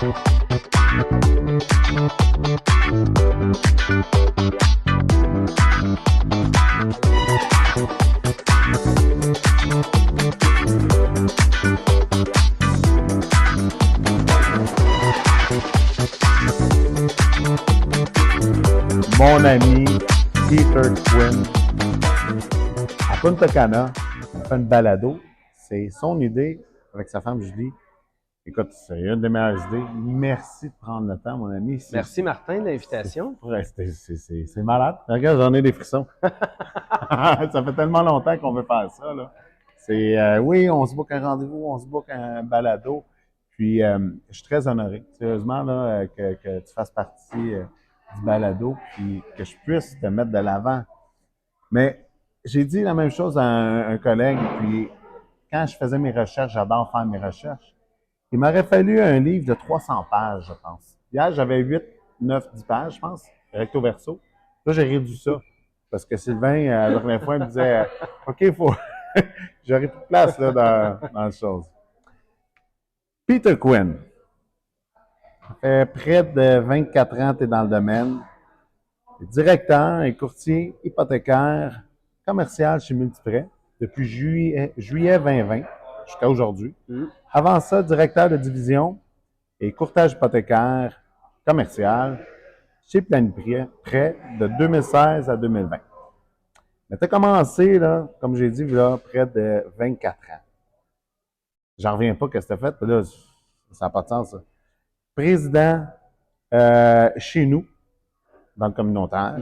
Mon ami Peter Quinn, à Punta Cana, on fait une balado. C'est son idée avec sa femme Julie. Écoute, c'est une des meilleures idées. Merci de prendre le temps, mon ami. Merci Martin de l'invitation. C'est malade. Regarde, j'en ai des frissons. Ça fait tellement longtemps qu'on veut faire ça, là. Oui, on se book un rendez-vous, on se book un balado. Puis, je suis très honoré, sérieusement, là, que tu fasses partie du balado, puis que je puisse te mettre de l'avant. Mais j'ai dit la même chose à un collègue, puis quand je faisais mes recherches, j'adore faire mes recherches. Il m'aurait fallu un livre de 300 pages, je pense. Hier, j'avais 8, 9, 10 pages, je pense, recto verso. Là, j'ai réduit ça. Parce que Sylvain, la dernière fois, il me disait OK, il faut. J'aurais plus de place là, dans la chose. Peter Quinn. Ça fait près de 24 ans que tu es dans le domaine. Tu es directeur et courtier hypothécaire commercial chez Multiprêt depuis juillet 2020 jusqu'à aujourd'hui. Avant ça, directeur de division et courtage hypothécaire commercial chez Planiprêt de 2016 à 2020. Mais tu as commencé, là, comme j'ai dit, là, près de 24 ans. J'en reviens pas que c'était fait, puis là, ça n'a pas de sens, ça. Président chez nous, dans le communautaire.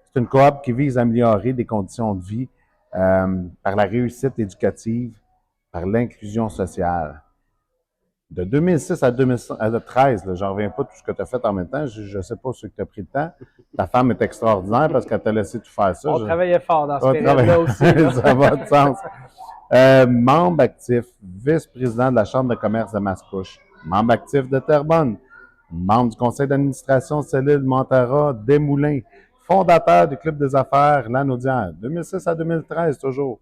C'est une coop qui vise à améliorer des conditions de vie par la réussite éducative, par l'inclusion sociale. De 2006 à 2013, j'en reviens pas de tout ce que tu as fait en même temps. Je ne sais pas ce que tu as pris le temps. Ta femme est extraordinaire parce qu'elle t'a laissé tout faire ça. On travaillait fort dans ce période-là aussi. Là. Ça va de sens. Membre actif, vice-président de la Chambre de commerce de Mascouche, membre actif de Terrebonne, membre du conseil d'administration cellule Montara Desmoulins, fondateur du Club des affaires Lanaudière, 2006 à 2013 toujours.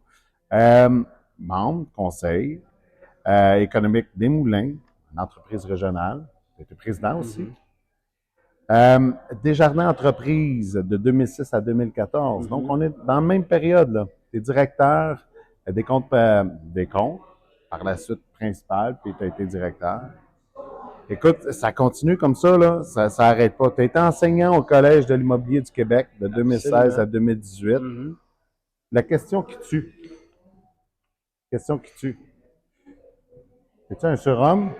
Membre conseil économique Desmoulins, une entreprise régionale. Tu étais président aussi. Desjardins Entreprises de 2006 à 2014. Donc, on est dans la même période. Là. Tu es directeur des comptes, par la suite principal, puis tu as été directeur. Écoute, ça continue comme ça, là, ça n'arrête pas. Tu as été enseignant au Collège de l'immobilier du Québec de 2016 à 2018. La question qui tue. Es-tu un surhomme?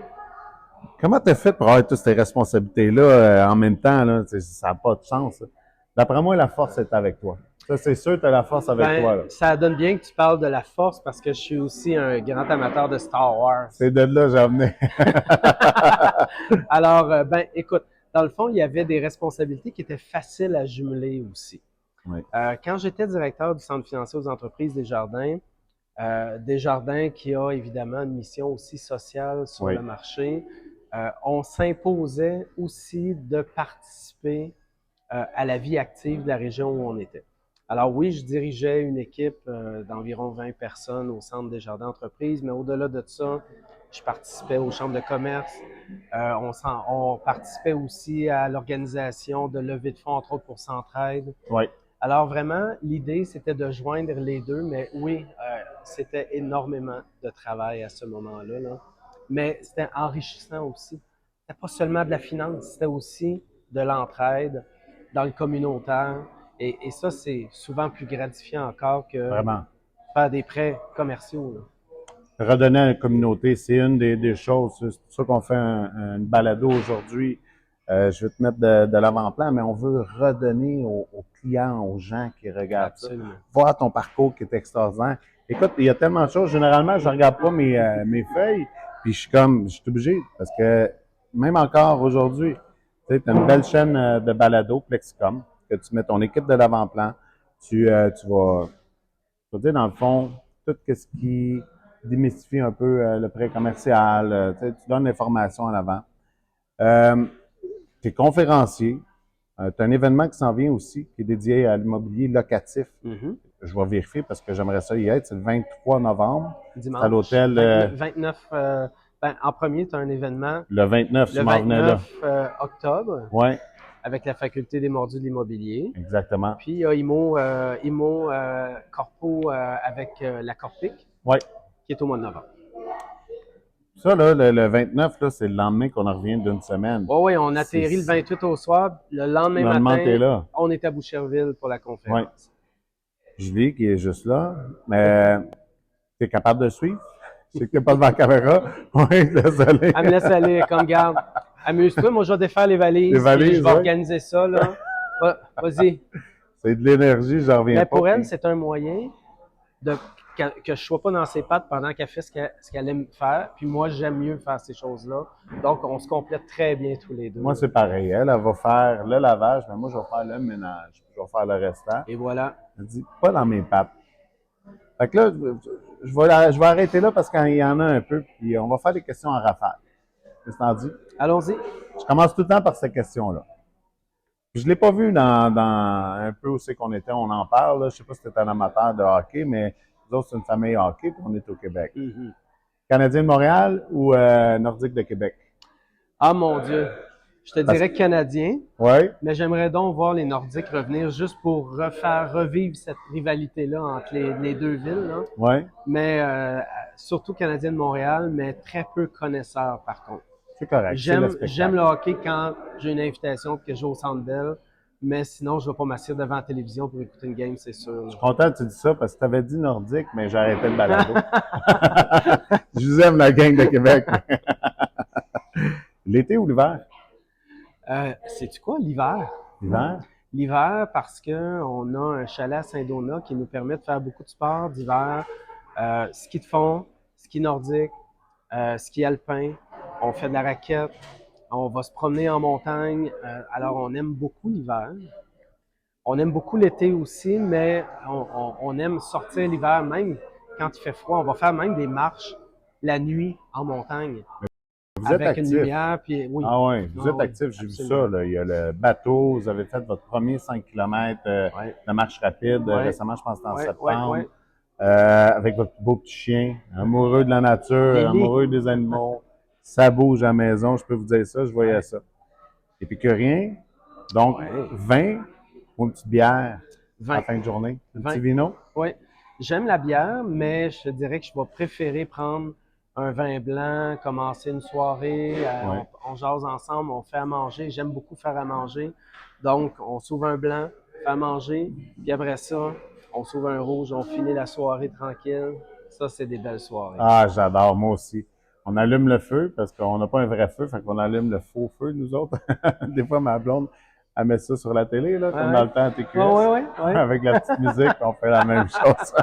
Comment tu as fait pour avoir toutes ces responsabilités-là en même temps? Là? Ça n'a pas de sens. Là. D'après moi, la force est avec toi. Ça, c'est sûr que tu as la force avec toi. Là. Ça donne bien que tu parles de la force parce que je suis aussi un grand amateur de Star Wars. C'est de là que j'ai amené. Alors, écoute, dans le fond, il y avait des responsabilités qui étaient faciles à jumeler aussi. Oui. Quand j'étais directeur du Centre financier aux entreprises Desjardins, Desjardins qui a évidemment une mission aussi sociale sur le marché, on s'imposait aussi de participer à la vie active de la région où on était. Alors oui, je dirigeais une équipe d'environ 20 personnes au Centre Desjardins Entreprises, mais au-delà de ça, je participais aux chambres de commerce. On participait aussi à l'organisation de levée de fonds, entre autres pour Centraide. Oui. Alors vraiment, l'idée, c'était de joindre les deux, mais oui, c'était énormément de travail à ce moment-là. Là. Mais c'était enrichissant aussi. C'était pas seulement de la finance, c'était aussi de l'entraide dans le communautaire. Et ça, c'est souvent plus gratifiant encore que faire des prêts commerciaux. Là. Redonner à la communauté, c'est une des choses. C'est pour ça qu'on fait une balado aujourd'hui. Je vais te mettre de l'avant-plan, mais on veut redonner aux clients, aux gens qui regardent Absolument. ça. Voir ton parcours qui est extraordinaire. Écoute, il y a tellement de choses. Généralement, je ne regarde pas mes feuilles, puis je suis obligé, parce que même encore aujourd'hui, tu as une belle chaîne de balado, Plexicom, que tu mets ton équipe de l'avant-plan. Tu vas dire, dans le fond, tout ce qui démystifie un peu le prêt commercial. Tu donnes l'information en avant. Tu es conférencier. Tu as un événement qui s'en vient aussi, qui est dédié à l'immobilier locatif. Je vais vérifier parce que j'aimerais ça y être. C'est le 23 novembre. Dimanche. C'est à l'hôtel... 29 Ben, en premier, tu as un événement Le 29, le tu m'en venais là. 29 octobre Oui, avec la Faculté des mordus de l'immobilier. exactement. Puis il y a IMO Corpo avec la Corpic, Oui. qui est au mois de novembre. Ça, là, le 29, là, c'est le lendemain qu'on en revient d'une semaine. Oui, oui, on atterrit le 28 au soir. Le lendemain Normalement, t'es matin, là. on est à Boucherville pour la conférence. Oui. Julie, qui est juste là. Mais tu es capable de suivre? Je sais que tu n'es pas devant la caméra. Oui, désolé. Elle me laisse aller, comme garde. Amuse-toi, moi je vais défaire les valises. Les valises, puis je vais oui. organiser ça, là. Vas-y. C'est de l'énergie, j'en reviens Mais pas. pour elle, puis- c'est un moyen que je ne sois pas dans ses pattes pendant qu'elle fait ce qu'elle aime faire. Puis moi, j'aime mieux faire ces choses-là. Donc, on se complète très bien tous les deux. Moi, c'est pareil. Elle va faire le lavage, mais moi, je vais faire le ménage. Puis je vais faire le restant. Et voilà. Elle dit, pas dans mes pattes. Fait que là, je vais arrêter là parce qu'il y en a un peu, puis on va faire des questions en rafale. Qu'est-ce que t'en dis? Allons-y. Je commence tout le temps par cette question-là. Je ne l'ai pas vu dans un peu où c'est qu'on était, on en parle. Là. Je ne sais pas si tu es un amateur de hockey, mais nous autres, c'est une famille hockey, puis on est au Québec. Canadien de Montréal ou Nordique de Québec? Ah mon Dieu. Je te dirais Canadien, Oui. mais j'aimerais donc voir les Nordiques revenir juste pour revivre cette rivalité-là entre les deux villes. Là. Oui. Mais surtout Canadien de Montréal, mais très peu connaisseurs par contre. C'est correct. J'aime le hockey quand j'ai une invitation et que je joue au Centre Bell, mais sinon, je ne vais pas m'asseoir devant la télévision pour écouter une game, c'est sûr. Je suis content que tu dis ça parce que tu avais dit nordique, mais j'ai arrêté le balado. Je vous aime, la gang de Québec. L'été ou l'hiver? Sais-tu quoi, l'hiver? L'hiver? L'hiver, parce qu'on a un chalet à Saint-Donat qui nous permet de faire beaucoup de sports d'hiver. Ski de fond, ski nordique, ski alpin. On fait de la raquette. On va se promener en montagne. Alors, on aime beaucoup l'hiver. On aime beaucoup l'été aussi, mais on aime sortir l'hiver, même quand il fait froid. On va faire même des marches la nuit en montagne. Vous êtes Avec actif. une lumière, puis oui. Ah oui, vous êtes actif, j'ai vu ça. Là. Il y a le bateau, vous avez fait votre premier 5 km de marche rapide récemment, je pense que c'était en septembre. Avec votre beau petit chien, amoureux de la nature, amoureux des animaux. Ça bouge à la maison, je peux vous dire ça, je voyais ça. Épicurien, donc vin ou une petite bière à la fin de journée? Un petit vino? Oui. J'aime la bière, mais je te dirais que je vais préférer prendre un vin blanc, commencer une soirée, on jase ensemble, on fait à manger. J'aime beaucoup faire à manger. Donc, on s'ouvre un blanc, fait à manger, puis après ça, on s'ouvre un rouge, on finit la soirée tranquille. Ça, c'est des belles soirées. Ah, j'adore, moi aussi. On allume le feu parce qu'on n'a pas un vrai feu, fait qu'on allume le faux feu, nous autres. Des fois, ma blonde, elle met ça sur la télé, là, comme dans le temps à TQS. Avec la petite musique, on fait la même chose.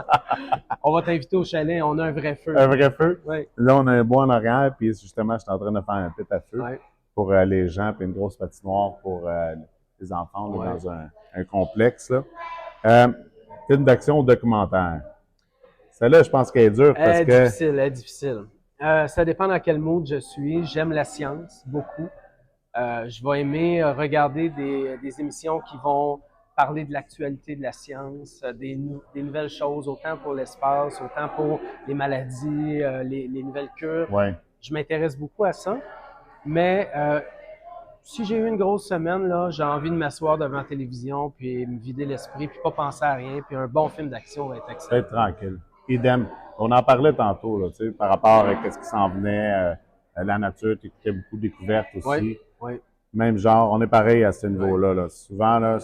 On va t'inviter au chalet, on a un vrai feu. Un vrai feu? Oui. Là, on a un bois en arrière, puis justement, je suis en train de faire un pit à feu pour les gens, puis une grosse patinoire pour les enfants là, dans un complexe. Film d'action ou documentaire? Celle-là, je pense qu'elle est dure parce que... Elle est difficile. Ça dépend dans quel mood je suis. J'aime la science beaucoup. Je vais aimer regarder des émissions qui vont parler de l'actualité de la science, des nouvelles choses, autant pour l'espace, autant pour les maladies, les nouvelles cures. Ouais. Je m'intéresse beaucoup à ça. Mais si j'ai eu une grosse semaine, là, j'ai envie de m'asseoir devant la télévision, puis me vider l'esprit, puis pas penser à rien, puis un bon film d'action va être excellent. Être tranquille. Idem. On en parlait tantôt, là, tu sais, par rapport à ce qui s'en venait, la nature, tu écoutais beaucoup de découvertes aussi. Oui. Même genre, on est pareil à ce niveau-là. Là. Souvent, là,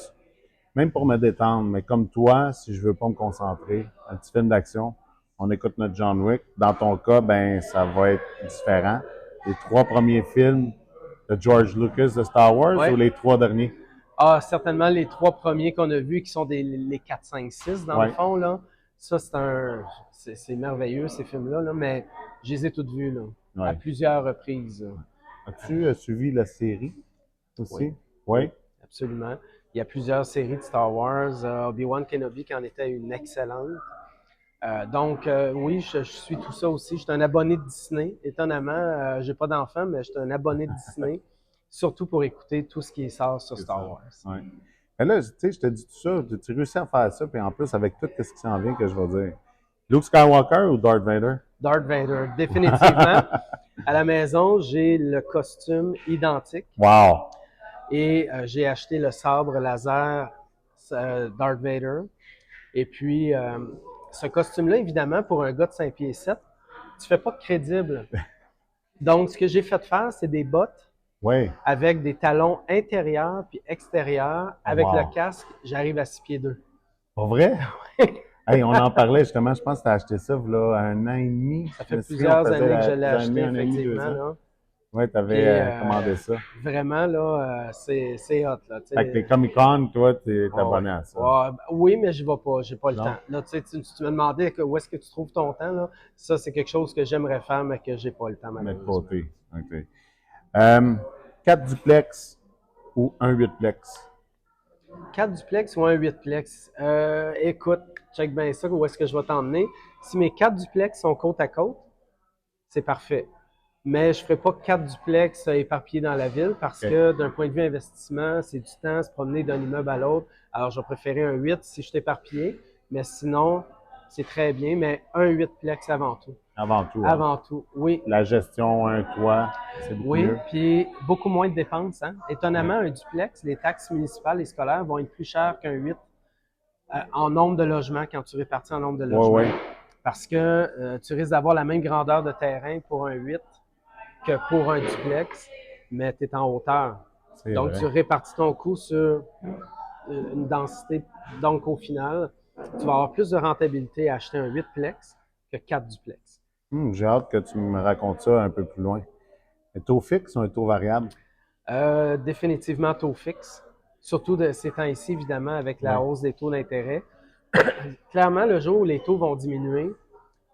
même pour me détendre, mais comme toi, si je veux pas me concentrer, un petit film d'action, on écoute notre John Wick. Dans ton cas, ben ça va être différent. Les 3 premiers films de George Lucas de Star Wars ou les 3 derniers? Ah, certainement les 3 premiers qu'on a vus, qui sont les 4, 5, 6 dans le fond, là. Ça, c'est merveilleux, ces films-là, là, mais je les ai toutes vus, là, à plusieurs reprises. As-tu suivi la série aussi? Oui. Absolument. Il y a plusieurs séries de Star Wars. Obi-Wan Kenobi qui en était une excellente. Donc, oui, je suis tout ça aussi. Je suis un abonné de Disney. Étonnamment, j'ai pas d'enfant, mais je suis un abonné de Disney, surtout pour écouter tout ce qui sort sur Star Wars. Oui. Mais là, tu sais, je te dis tout ça, tu réussis à faire ça, puis en plus, avec tout ce qui s'en vient que je vais dire. Luke Skywalker ou Darth Vader? Darth Vader, définitivement. À la maison, j'ai le costume identique Wow! et j'ai acheté le sabre laser Darth Vader. Et puis, ce costume-là, évidemment, pour un gars de 5 pieds 7, tu fais pas de crédible. Donc, ce que j'ai fait faire, c'est des bottes Oui. avec des talons intérieurs puis extérieurs. Avec le Wow! casque, j'arrive à 6 pieds 2. Pour vrai? Hey, on en parlait justement, je pense que tu as acheté ça là, 1 an et demi. Ça Je fait me souviens, on plusieurs faisait années que je l'ai plusieurs acheté, années, 1 an et demi, deux effectivement, ans. là. Oui, tu Puis, avais commandé ça. vraiment, là, c'est hot, là. Tu Fait que les sais. Comic-Con, toi, t'es Ah ouais. abonné à ça. Ouais, oui, mais je vais pas, j'ai pas le Non? temps. Là, tu sais, tu me demandais où est-ce que tu trouves ton temps, là. Ça, c'est quelque chose que j'aimerais faire, mais que j'ai pas le temps, Mettre de malheureusement. côté. OK. Euh, 4 duplex ou un 8-plex? 4 duplex ou un 8-plex? Écoute, check bien ça, où est-ce que je vais t'emmener. Si mes 4 duplex sont côte à côte, c'est parfait. Mais je ne ferai pas 4 duplex éparpillés dans la ville parce OK. que d'un point de vue investissement, c'est du temps, se promener d'un immeuble à l'autre. Alors, je vais préférer un 8 si je suis éparpillé, mais sinon, c'est très bien, mais un 8-plex avant tout. Avant tout, hein? Avant tout, oui. La gestion, un toit, c'est beaucoup Oui, mieux. puis beaucoup moins de dépenses. Hein? Étonnamment, Oui. un duplex, les taxes municipales et scolaires vont être plus chères qu'un 8 en nombre de logements quand tu répartis en nombre de Oui, logements. oui. Parce que tu risques d'avoir la même grandeur de terrain pour un 8 que pour un duplex, mais tu es en hauteur. C'est Donc, vrai. tu répartis ton coût sur une densité. Donc, au final, tu vas avoir plus de rentabilité à acheter un 8-plex que 4 duplex. J'ai hâte que tu me racontes ça un peu plus loin. Un taux fixe ou un taux variable? Définitivement taux fixe, surtout de ces temps-ci, évidemment, avec Oui. la hausse des taux d'intérêt. Clairement, le jour où les taux vont diminuer,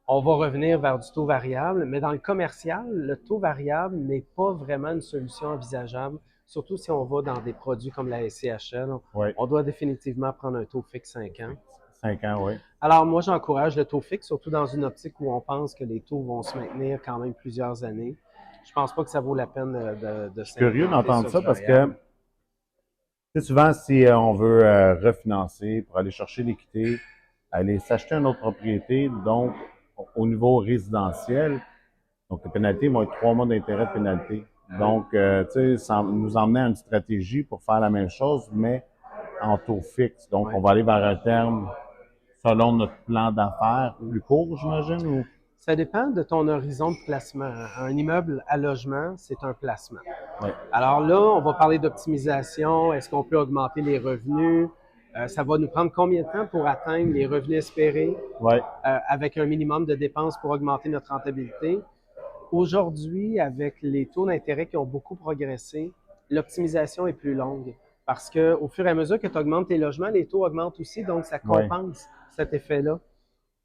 on va revenir vers du taux variable, mais dans le commercial, le taux variable n'est pas vraiment une solution envisageable, surtout si on va dans des produits comme la SCHL. Oui. On doit définitivement prendre un taux fixe 5 ans. 5 ans, oui. Alors moi, j'encourage le taux fixe, surtout dans une optique où on pense que les taux vont se maintenir quand même plusieurs années. Je pense pas que ça vaut la peine de Je suis curieux s'implanter d'entendre sur ça du parce variable. que tu sais, souvent, si on veut refinancer pour aller chercher l'équité, aller s'acheter une autre propriété, donc au niveau résidentiel, donc les pénalités vont être 3 mois d'intérêt de pénalité. Donc, tu sais, ça nous emmener à une stratégie pour faire la même chose, mais en taux fixe. Donc, Ouais. on va aller vers un terme selon notre plan d'affaires plus court, j'imagine, ou? Ça dépend de ton horizon de placement. Un immeuble à logement, c'est un placement. Oui. Alors là, on va parler d'optimisation. Est-ce qu'on peut augmenter les revenus? Ça va nous prendre combien de temps pour atteindre les revenus espérés Oui. avec un minimum de dépenses pour augmenter notre rentabilité? Aujourd'hui, avec les taux d'intérêt qui ont beaucoup progressé, l'optimisation est plus longue parce qu'au fur et à mesure que tu augmentes tes logements, les taux augmentent aussi, donc ça Oui. compense cet effet-là.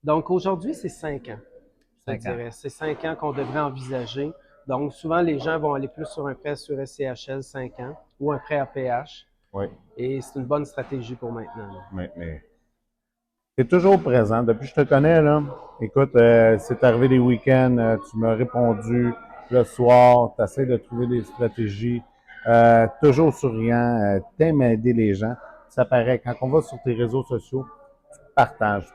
Donc aujourd'hui, c'est 5 ans, je te 5 ans. dirais. C'est 5 ans qu'on devrait envisager. Donc souvent, les gens vont aller plus sur un prêt sur SCHL 5 ans ou un prêt APH. Oui. Et c'est une bonne stratégie pour maintenant. Mais tu es toujours présent. Depuis que je te connais, là, écoute, c'est arrivé des week-ends, tu m'as répondu le soir, tu essaies de trouver des stratégies, toujours souriant, t'aimes aider les gens. Ça paraît, quand on va sur tes réseaux sociaux, tu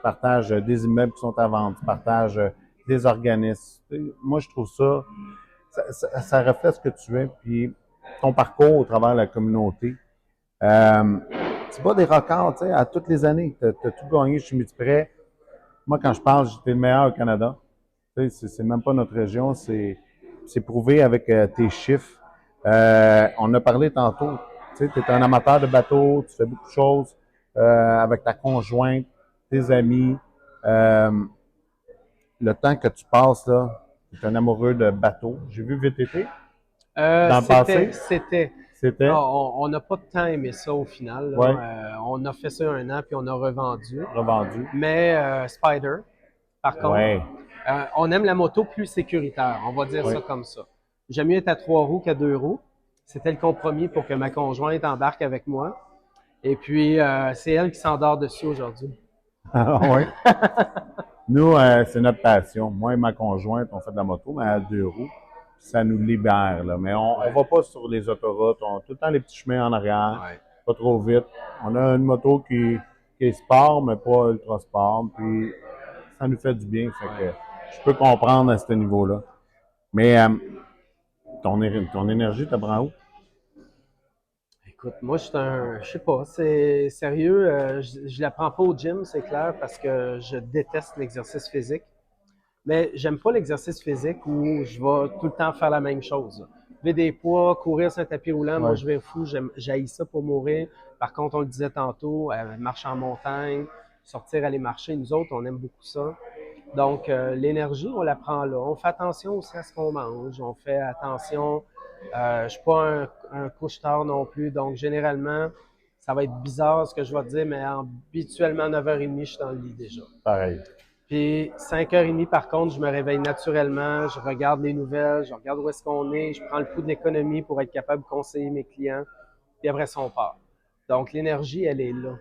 partages des immeubles qui sont à vendre, tu partages des organismes. Moi, je trouve ça reflète ce que tu es, puis ton parcours au travers de la communauté. Tu bats des records, tu sais, à toutes les années. Tu as tout gagné chez Multiprêt. Moi, quand je parle, j'étais le meilleur au Canada. Tu sais, c'est même pas notre région, c'est prouvé avec tes chiffres. On a parlé tantôt. Tu sais, tu es un amateur de bateau, tu fais beaucoup de choses avec ta conjointe, tes amis. Le temps que tu passes là, tu es un amoureux de bateau. J'ai vu VTT dans le passé. C'était. On n'a pas tant aimé ça au final. Là. Ouais. On a fait ça 1 an puis on a revendu. Revendu. Mais Spider, par contre, Ouais. on aime la moto plus sécuritaire. On va dire Ouais. ça comme ça. J'aime mieux être à 3 roues qu'à 2 roues. C'était le compromis pour que ma conjointe embarque avec moi. Et puis, c'est elle qui s'endort dessus aujourd'hui. Ah oui. Nous, c'est notre passion. Moi et ma conjointe, on fait de la moto, mais à 2 roues. Ça nous libère, là. Mais on va pas sur les autoroutes. On a tout le temps les petits chemins en arrière. Ouais. Pas trop vite. On a une moto qui est sport, mais pas ultra sport. Puis ça nous fait du bien. Fait que je peux comprendre à ce niveau-là. Mais ton énergie te prend où? Écoute, moi, je sais pas, c'est sérieux, je la prends pas au gym, c'est clair, parce que je déteste l'exercice physique. Mais j'aime pas l'exercice physique où je vais tout le temps faire la même chose. Lever des poids, courir sur un tapis roulant, moi Ouais. je vais fou, j'haïs ça pour mourir. Par contre, on le disait tantôt, marcher en montagne, sortir, aller marcher, nous autres, on aime beaucoup ça. Donc, l'énergie, on la prend là. On fait attention aussi à ce qu'on mange. On fait attention. Je suis pas un couche-tard non plus. Donc, généralement, ça va être bizarre ce que je vais te dire, mais habituellement, 9h30, je suis dans le lit déjà. Pareil. Puis 5h30, par contre, je me réveille naturellement, je regarde les nouvelles, je regarde où est-ce qu'on est, je prends le pouls de l'économie pour être capable de conseiller mes clients, puis après ça, on part. Donc, l'énergie, elle est là.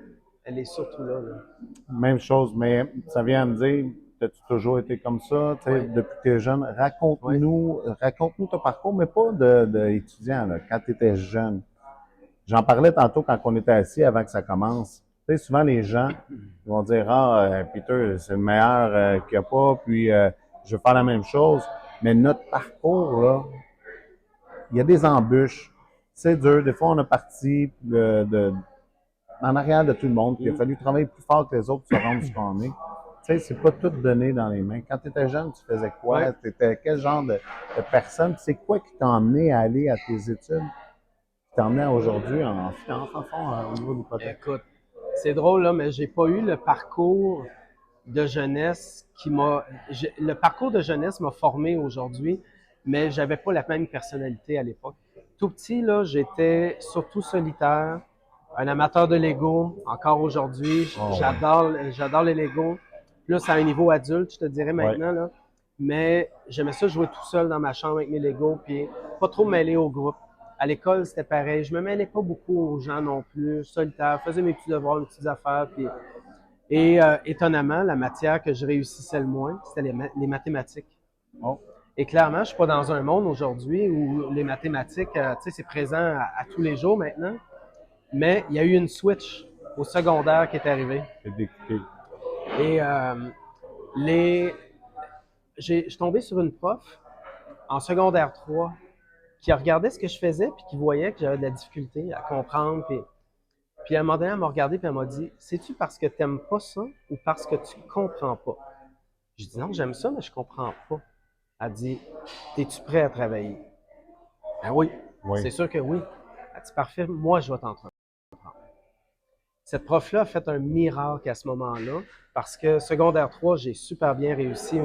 Elle est surtout là. Même chose, mais ça vient à me dire, as-tu toujours été comme ça, tu sais, Oui, depuis que tu es jeune? oui. Raconte-nous ton parcours, mais pas d'étudiant, là, quand tu étais jeune. J'en parlais tantôt quand on était assis avant que ça commence. Tu sais, souvent les gens vont dire, ah, Peter, c'est le meilleur qu'il n'y a pas, puis je veux faire la même chose. Mais notre parcours, là, il y a des embûches. C'est dur. Des fois, on est parti en arrière de tout le monde, puis il a fallu travailler plus fort que les autres pour se rendre ce qu'on est. Tu sais, c'est pas tout donné dans les mains. Quand tu étais jeune, tu faisais Oui. quoi? Tu étais quel genre de personne? C'est quoi qui t'a emmené à aller à tes études? Qui t'a emmené à aujourd'hui en finance, en fond, au niveau de l'hypothèque? Écoute, c'est drôle, là, mais j'ai pas eu le parcours de jeunesse le parcours de jeunesse m'a formé aujourd'hui, mais j'avais pas la même personnalité à l'époque. Tout petit, là, j'étais surtout solitaire, un amateur de Lego, encore aujourd'hui. Oh, ouais. J'adore les Lego. Plus à un niveau adulte, je te dirais Ouais. maintenant, là. Mais j'aimais ça jouer tout seul dans ma chambre avec mes Legos, puis pas trop me mêler au groupe. À l'école, c'était pareil. Je me mêlais pas beaucoup aux gens non plus. Solitaire, faisais mes petits devoirs, mes petites affaires, puis étonnamment, la matière que je réussissais le moins, c'était les mathématiques. Oh, Et clairement, je suis pas dans un monde aujourd'hui où les mathématiques, tu sais, c'est présent à tous les jours maintenant. Mais il y a eu une switch au secondaire qui est arrivée. c'est découpé. Et les, je suis tombé sur une prof en secondaire 3 qui regardait ce que je faisais puis qui voyait que j'avais de la difficulté à comprendre. Puis à un moment donné, elle m'a regardé puis elle m'a dit, c'est-tu parce que tu n'aimes pas ça ou parce que tu comprends pas? J'ai dit, non, j'aime ça, mais je comprends pas. Elle dit, es-tu prêt à travailler? Ben oui, Oui. c'est sûr que oui. Elle dit, parfait, moi, je vais t'entendre. Cette prof-là a fait un miracle à ce moment-là parce que secondaire 3, j'ai super bien réussi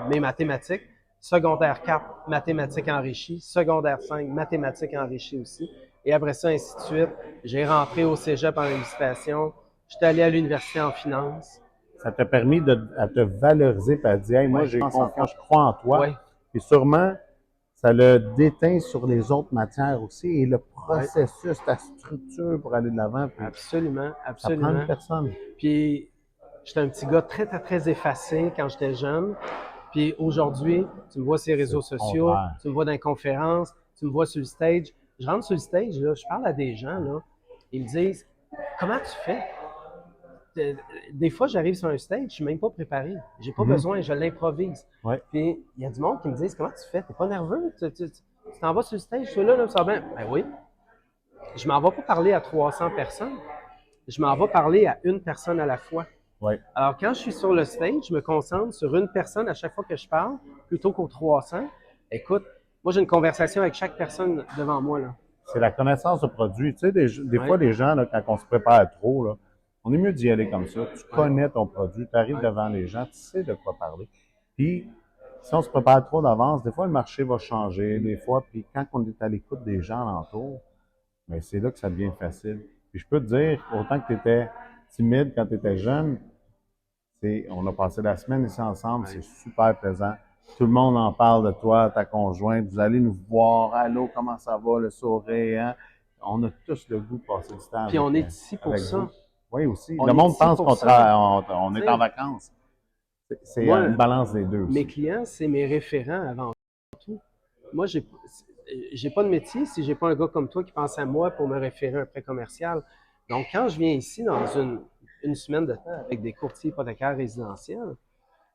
mes mathématiques. Secondaire 4, mathématiques enrichies. Secondaire 5, mathématiques enrichies aussi. Et après ça, ainsi de suite. J'ai rentré au cégep en illustration. J'étais allé à l'université en finance. Ça t'a permis à te valoriser et à dire, hey, moi, Ouais. j'ai confiance, je crois en toi. Ouais. Puis sûrement, ça le déteint sur les autres matières aussi et le processus, ta structure pour aller de l'avant. Puis Absolument, ça prend absolument. une personne. Puis, j'étais un petit gars très, très, très effacé quand j'étais jeune. Puis aujourd'hui, tu me vois sur les réseaux C'est le sociaux, contraire. tu me vois dans les conférences, tu me vois sur le stage. Je rentre sur le stage, là, je parle à des gens, là, ils me disent, comment tu fais? Des fois, j'arrive sur un stage, je suis même pas préparé. J'ai pas besoin, je l'improvise. Ouais. Puis, il y a du monde qui me disent, comment tu fais? T'es pas nerveux? Tu t'en vas sur le stage, tu es là, ça va bien. Ben oui. Je m'en vais pas parler à 300 personnes. Je m'en vais parler à une personne à la fois. Ouais. Alors, quand je suis sur le stage, je me concentre sur une personne à chaque fois que je parle, plutôt qu'aux 300. Écoute, moi, j'ai une conversation avec chaque personne devant moi, là. C'est la connaissance de produit. Tu sais, des Ouais. fois, les gens, là, quand on se prépare trop, là, on est mieux d'y aller comme ça. Tu connais ton produit, tu arrives devant les gens, tu sais de quoi parler. Puis, si on se prépare trop d'avance, des fois, le marché va changer, des fois, puis quand on est à l'écoute des gens alentour, bien, c'est là que ça devient facile. Puis je peux te dire, autant que tu étais timide quand tu étais jeune, on a passé la semaine ici ensemble, c'est super plaisant. Tout le monde en parle de toi, ta conjointe. Vous allez nous voir. Allô, comment ça va, le sourire, hein? On a tous le goût de passer du temps Puis avec, on est ici pour avec ça. vous. Oui, aussi. On Le est monde ici pense pour qu'on ça. on est Tu sais, en vacances. C'est Moi, une balance des deux mes aussi. clients, c'est mes référents avant tout. Moi, j'ai pas de métier si j'ai pas un gars comme toi qui pense à moi pour me référer à un prêt commercial. Donc, quand je viens ici dans une semaine de temps avec des courtiers hypothécaires résidentiels,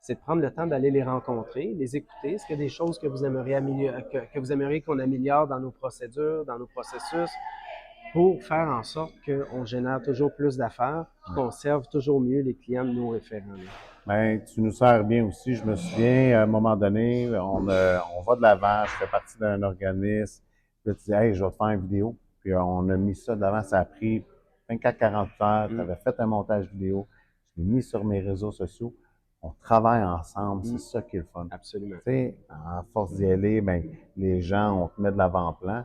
c'est de prendre le temps d'aller les rencontrer, les écouter. Est-ce qu'il y a des choses que vous aimeriez que vous aimeriez qu'on améliore dans nos procédures, dans nos processus, pour faire en sorte qu'on génère toujours plus d'affaires, puis qu'on serve toujours mieux les clients de nos référents. Ben, tu nous sers bien aussi. Je me souviens, à un moment donné, on va de l'avant, je fais partie d'un organisme. Là, tu dis, hey, je vais te faire une vidéo. Puis on a mis ça de l'avant, ça a pris 24-48 heures. Tu avais fait un montage vidéo, je l'ai mis sur mes réseaux sociaux. On travaille ensemble, c'est ça qui est le fun. Absolument. Tu sais, à force d'y aller, ben, les gens, on te met de l'avant-plan.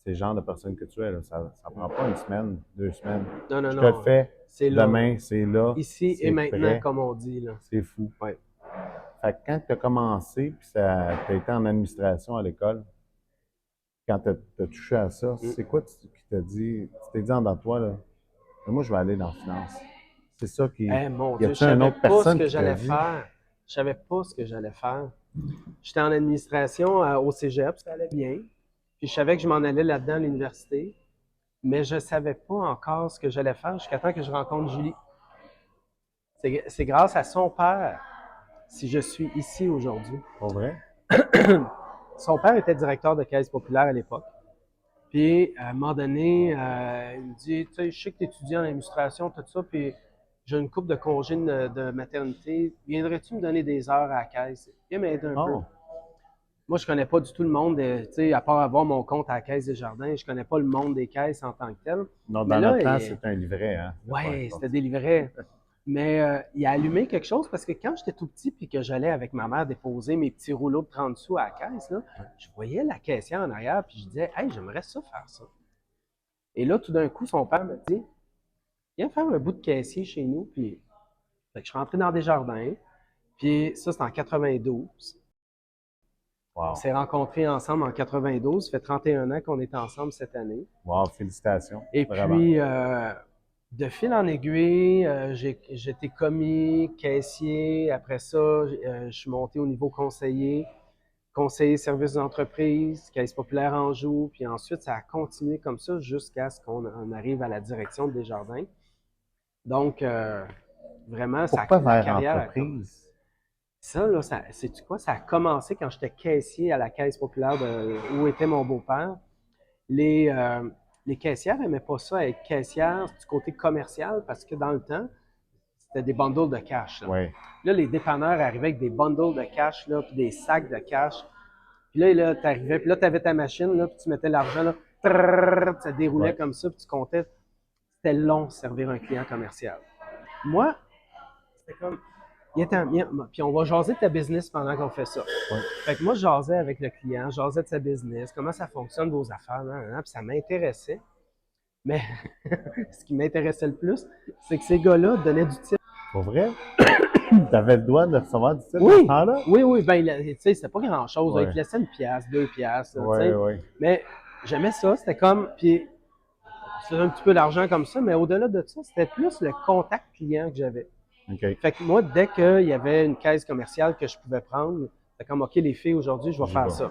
C'est le genre de personne que tu es, là. Ça prend pas une semaine, 2 semaines. Non, non, Je te non. le fais. C'est là. Demain, c'est là. Ici c'est et maintenant, prêt. comme on dit, là. C'est fou. Ouais. Fait que quand tu as commencé, puis tu as été en administration à l'école, quand tu as touché à ça, c'est quoi qui t'a dit, tu t'es dit en dedans de toi, là, moi, je vais aller dans la finance. C'est ça qui. Mon Y Dieu, je a-t-il une savais autre pas ce personne que qui t'a j'allais dit? faire. Je savais pas ce que j'allais faire. J'étais en administration au cégep, ça allait bien. Puis je savais que je m'en allais là-dedans à l'université. Mais je savais pas encore ce que j'allais faire jusqu'à temps que je rencontre Julie. C'est grâce à son père si je suis ici aujourd'hui. Pas vrai? Son père était directeur de Caisse populaire à l'époque. Puis, à un moment donné, il me dit, tu sais, je sais que tu étudies en administration, tout ça, puis j'ai une couple de congés de maternité. Viendrais-tu me donner des heures à la caisse? Viens m'aider un peu. Oh, Moi, je connais pas du tout le monde, tu sais, à part avoir mon compte à la Caisse des Jardins, je connais pas le monde des caisses en tant que tel. non, Mais dans là, notre temps, c'était un livret, hein? ouais, c'était des livrets. Mais il a allumé quelque chose parce que quand j'étais tout petit puis que j'allais avec ma mère déposer mes petits rouleaux de 30 sous à la caisse, là, je voyais la caissière en arrière puis je disais, hey, j'aimerais ça faire ça. Et là, tout d'un coup, son père me dit, viens faire un bout de caissier chez nous. Puis, fait que je suis rentré dans des jardins. Puis ça, c'est en 92. On Wow. s'est rencontrés ensemble en 92. Ça fait 31 ans qu'on est ensemble cette année. Wow, félicitations. Et Vraiment. puis, de fil en aiguille, j'étais commis, caissier. Après ça, je suis monté au niveau conseiller services d'entreprise, Caisse populaire Anjou. Puis ensuite, ça a continué comme ça jusqu'à ce qu'on arrive à la direction de Desjardins. Donc, vraiment, Pourquoi la vers carrière. entreprise? Ça, là, sais-tu quoi? Ça a commencé quand j'étais caissier à la Caisse populaire où était mon beau-père. Les caissières n'aimaient pas ça être caissière du côté commercial parce que dans le temps, c'était des bundles de cash. Là, Oui. là les dépanneurs arrivaient avec des bundles de cash, là, puis des sacs de cash. Puis là tu arrivais, puis là, tu avais ta machine, là, puis tu mettais l'argent, là, trrr, ça déroulait comme ça, puis tu comptais. C'était long de servir un client commercial. Moi, c'était comme, puis on va jaser de ta business pendant qu'on fait ça. Ouais. Fait que moi, je jasais avec le client, je jasais de sa business, comment ça fonctionne vos affaires, puis ça m'intéressait. Mais ce qui m'intéressait le plus, c'est que ces gars-là donnaient du titre. Pour vrai? T'avais le droit de recevoir du titre Oui, à ce temps-là? oui, ben, tu sais, c'était pas grand-chose. Ouais. Ils te laissaient une pièce, 2 piastres, tu Oui, sais. oui. Mais j'aimais ça, c'était comme, puis je faisais un petit peu d'argent comme ça, mais au-delà de ça, c'était plus le contact client que j'avais. OK. Fait que moi, dès qu'il y avait une caisse commerciale que je pouvais prendre, c'était comme, OK, les filles, aujourd'hui, je vais faire ça.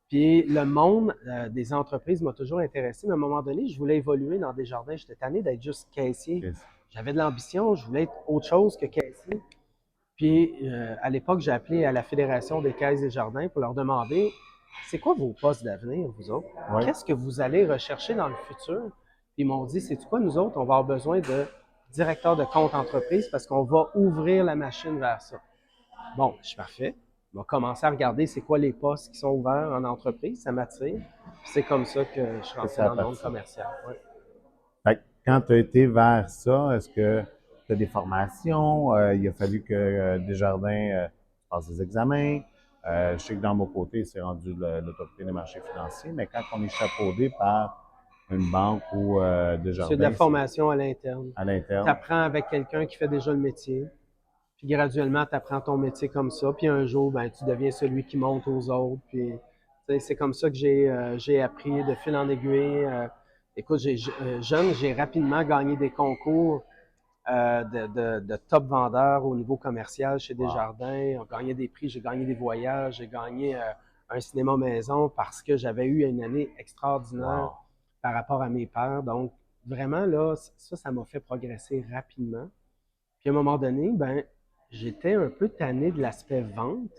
Puis le monde des entreprises m'a toujours intéressé, mais à un moment donné, je voulais évoluer dans Desjardins. J'étais tanné d'être juste caissier. Yes. J'avais de l'ambition, je voulais être autre chose que caissier. Puis à l'époque, j'ai appelé à la Fédération des caisses des jardins pour leur demander, c'est quoi vos postes d'avenir, vous autres? Ouais. Qu'est-ce que vous allez rechercher dans le futur? Puis ils m'ont dit, c'est quoi, nous autres, on va avoir besoin de directeur de compte entreprise parce qu'on va ouvrir la machine vers ça. Bon, je suis parfait. On va commencer à regarder c'est quoi les postes qui sont ouverts en entreprise, ça m'attire. C'est comme ça que je suis rentré dans le monde commercial. Ouais. Fait que quand tu as été vers ça, est-ce que tu as des formations? Il a fallu que Desjardins passe des examens. Je sais que dans mon côté, c'est rendu l'autorité des marchés financiers, mais quand on est chapeaudé par une banque ou Desjardins. C'est de la formation à l'interne. À l'interne. Tu apprends avec quelqu'un qui fait déjà le métier. Puis graduellement, tu apprends ton métier comme ça. Puis un jour, ben, tu deviens celui qui monte aux autres. Puis c'est comme ça que j'ai appris de fil en aiguille. Écoute, jeune, j'ai rapidement gagné des concours de top vendeurs au niveau commercial chez Desjardins. On gagnait des prix, j'ai gagné des voyages, j'ai gagné un cinéma maison parce que j'avais eu une année extraordinaire par rapport à mes pairs. Donc, vraiment, là, ça m'a fait progresser rapidement. Puis à un moment donné, ben, j'étais un peu tanné de l'aspect vente.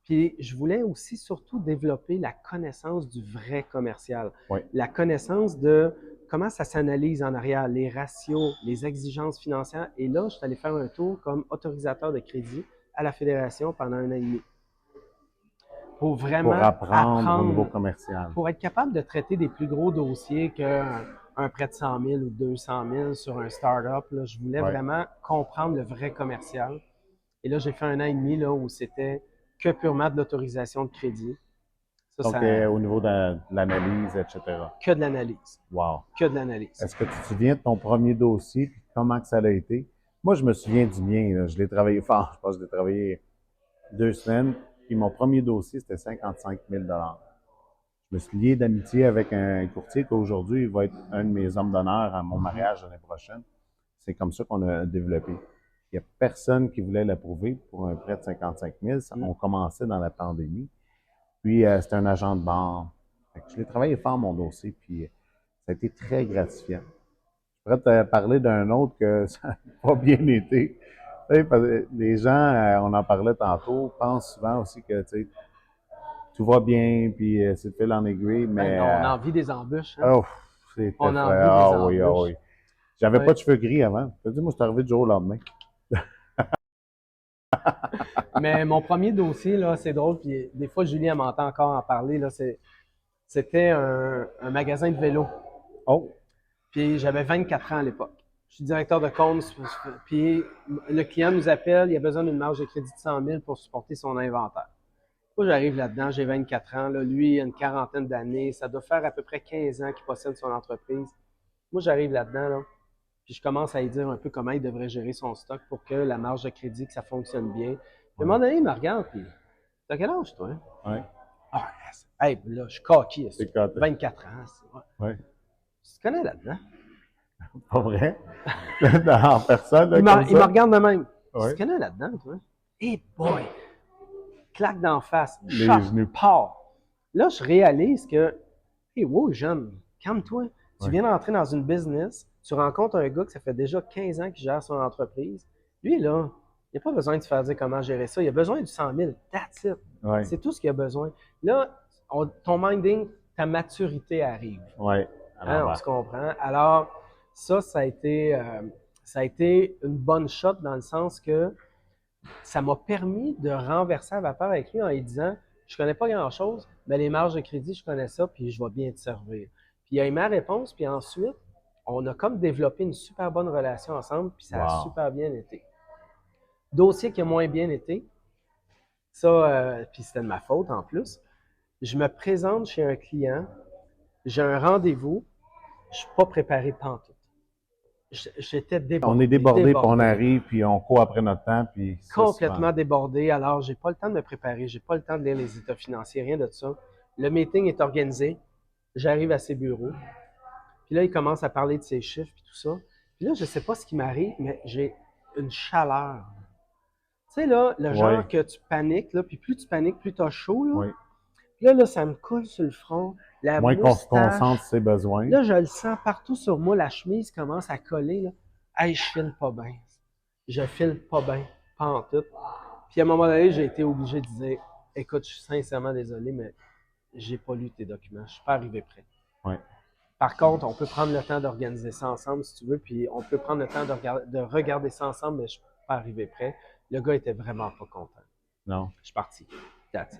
Puis je voulais aussi surtout développer la connaissance du vrai commercial. Oui. La connaissance de comment ça s'analyse en arrière, les ratios, les exigences financières. Et là, je suis allé faire un tour comme autorisateur de crédit à la Fédération pendant 1 an et demi. Pour Pour vraiment apprendre au niveau apprendre, commercial. pour être capable de traiter des plus gros dossiers qu'un prêt de 100 000 ou 200 000 sur un start-up, là, je voulais Oui. vraiment comprendre le vrai commercial. Et là, j'ai fait 1 an et demi là, où c'était que purement de l'autorisation de crédit. Donc, au niveau de l'analyse, etc. Que de l'analyse. Wow. Que de l'analyse. Est-ce que tu te souviens de ton premier dossier et comment que ça a été? Moi, je me souviens du mien. Là. Je l'ai travaillé fort. Je pense que je l'ai travaillé 2 semaines. Puis mon premier dossier, c'était 55 000 Je me suis lié d'amitié avec un courtier qu'aujourd'hui, il va être un de mes hommes d'honneur à mon mariage l'année prochaine. C'est comme ça qu'on a développé. Il n'y a personne qui voulait l'approuver pour un prêt de 55 000. On commençait dans la pandémie. Puis, c'était un agent de banque. Je l'ai travaillé fort, mon dossier, puis ça a été très gratifiant. Je pourrais te parler d'un autre que ça n'a pas bien été. Tu sais, parce que les gens, on en parlait tantôt, pensent souvent aussi que tout va bien, puis c'est de fil en aiguille, mais Ben, on a envie des embûches. Hein? oh, c'était On a fait. envie des Ah oui, ah embûches. oui. J'avais Ouais. pas de cheveux gris avant. Je te dis, moi, c'est arrivé du jour au lendemain. Mais mon premier dossier, là, c'est drôle, puis des fois, Julie, elle m'entend encore en parler, là, c'était un magasin de vélo. Oh, Puis j'avais 24 ans à l'époque. Je suis directeur de compte, puis le client nous appelle, il a besoin d'une marge de crédit de 100 000 pour supporter son inventaire. Moi, j'arrive là-dedans, j'ai 24 ans, là, lui, il a une quarantaine d'années, ça doit faire à peu près 15 ans qu'il possède son entreprise. Moi, j'arrive là-dedans, là, puis je commence à lui dire un peu comment il devrait gérer son stock pour que la marge de crédit, que ça fonctionne bien. Puis à un moment donné, il me regarde, puis t'as quel âge, toi? Hein? ouais, Ah, hey, là, je suis coquille, c'est coté. 24 ans. Ouais, Tu te connais là-dedans? pas vrai? En personne, là, Il comme me ça? regarde de même. Tu Ouais. te connais là-dedans, toi? Hey boy! Claque d'en face. Les Choc, genoux. part. Là, je réalise que, hey, wow, jeune, calme-toi. Tu Ouais. viens d'entrer dans une business, tu rencontres un gars que ça fait déjà 15 ans qu'il gère son entreprise. Lui, là, il n'a pas besoin de se faire dire comment gérer ça. Il a besoin du 100 000. That's it. Ouais. C'est tout ce qu'il a besoin. Là, ton minding, ta maturité arrive. Ouais. Hein, on se comprend. Alors, ça a été une bonne shot dans le sens que ça m'a permis de renverser la vapeur avec lui en lui disant je connais pas grand-chose, mais les marges de crédit, je connais ça, puis je vais bien te servir. Puis il a eu ma réponse, puis ensuite, on a comme développé une super bonne relation ensemble, puis ça a super bien été. Dossier qui a moins bien été, ça, puis c'était de ma faute en plus. Je me présente chez un client, j'ai un rendez-vous, je suis pas préparé pantoute. J'étais débordé. On est débordé, puis on arrive, puis on court après notre temps, puis ça, complètement souvent. débordé. Alors, j'ai pas le temps de me préparer, j'ai pas le temps de lire les états financiers, rien de ça. Le meeting est organisé. J'arrive à ses bureaux. Puis là, il commence à parler de ses chiffres et tout ça. Puis là, je sais pas ce qui m'arrive, mais j'ai une chaleur. Tu sais, là, le genre que tu paniques, là, puis plus tu paniques, plus tu as chaud, là. Oui. Puis là, ça me coule sur le front. La Moins qu'on se moustache. concentre sur ses besoins. Là, je le sens partout sur moi. La chemise commence à coller, là. Hey, je file pas bien. Je file pas bien, pas en tout. Puis à un moment donné, j'ai été obligé de dire écoute, je suis sincèrement désolé, mais j'ai pas lu tes documents. Je suis pas arrivé prêt. Ouais. Par contre, on peut prendre le temps d'organiser ça ensemble si tu veux, puis on peut prendre le temps de regarder ça ensemble, mais je suis pas arrivé prêt. Le gars était vraiment pas content. Non. Je suis parti.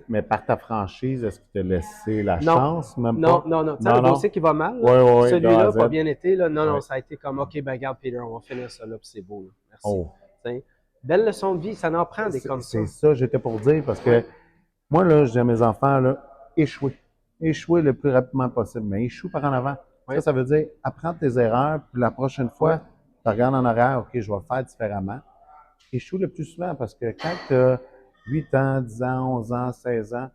Mais par ta franchise, est-ce qu'il t'a laissé la Non. chance? Même Non, pas? non, non. Tu sais, le dossier qui va mal, Ouais, ouais, ouais, celui-là de A à n'a pas Z. bien été. Là. Non, non, Ouais. ça a été comme, OK, ben regarde, Peter, on va finir ça là, puis c'est beau. Là. Merci. Oh. T'sais, belle leçon de vie, ça en prend des comme ça. C'est ça, j'étais pour dire, parce que moi, là, je dis à mes enfants, là, échouer. Échouer le plus rapidement possible, mais échoue par en avant. Ouais. Ça veut dire apprendre tes erreurs, puis la prochaine fois, tu regardes en arrière, OK, je vais le faire différemment. Échoue le plus souvent, parce que quand tu as 8 ans, 10 ans, 11 ans, 16 ans,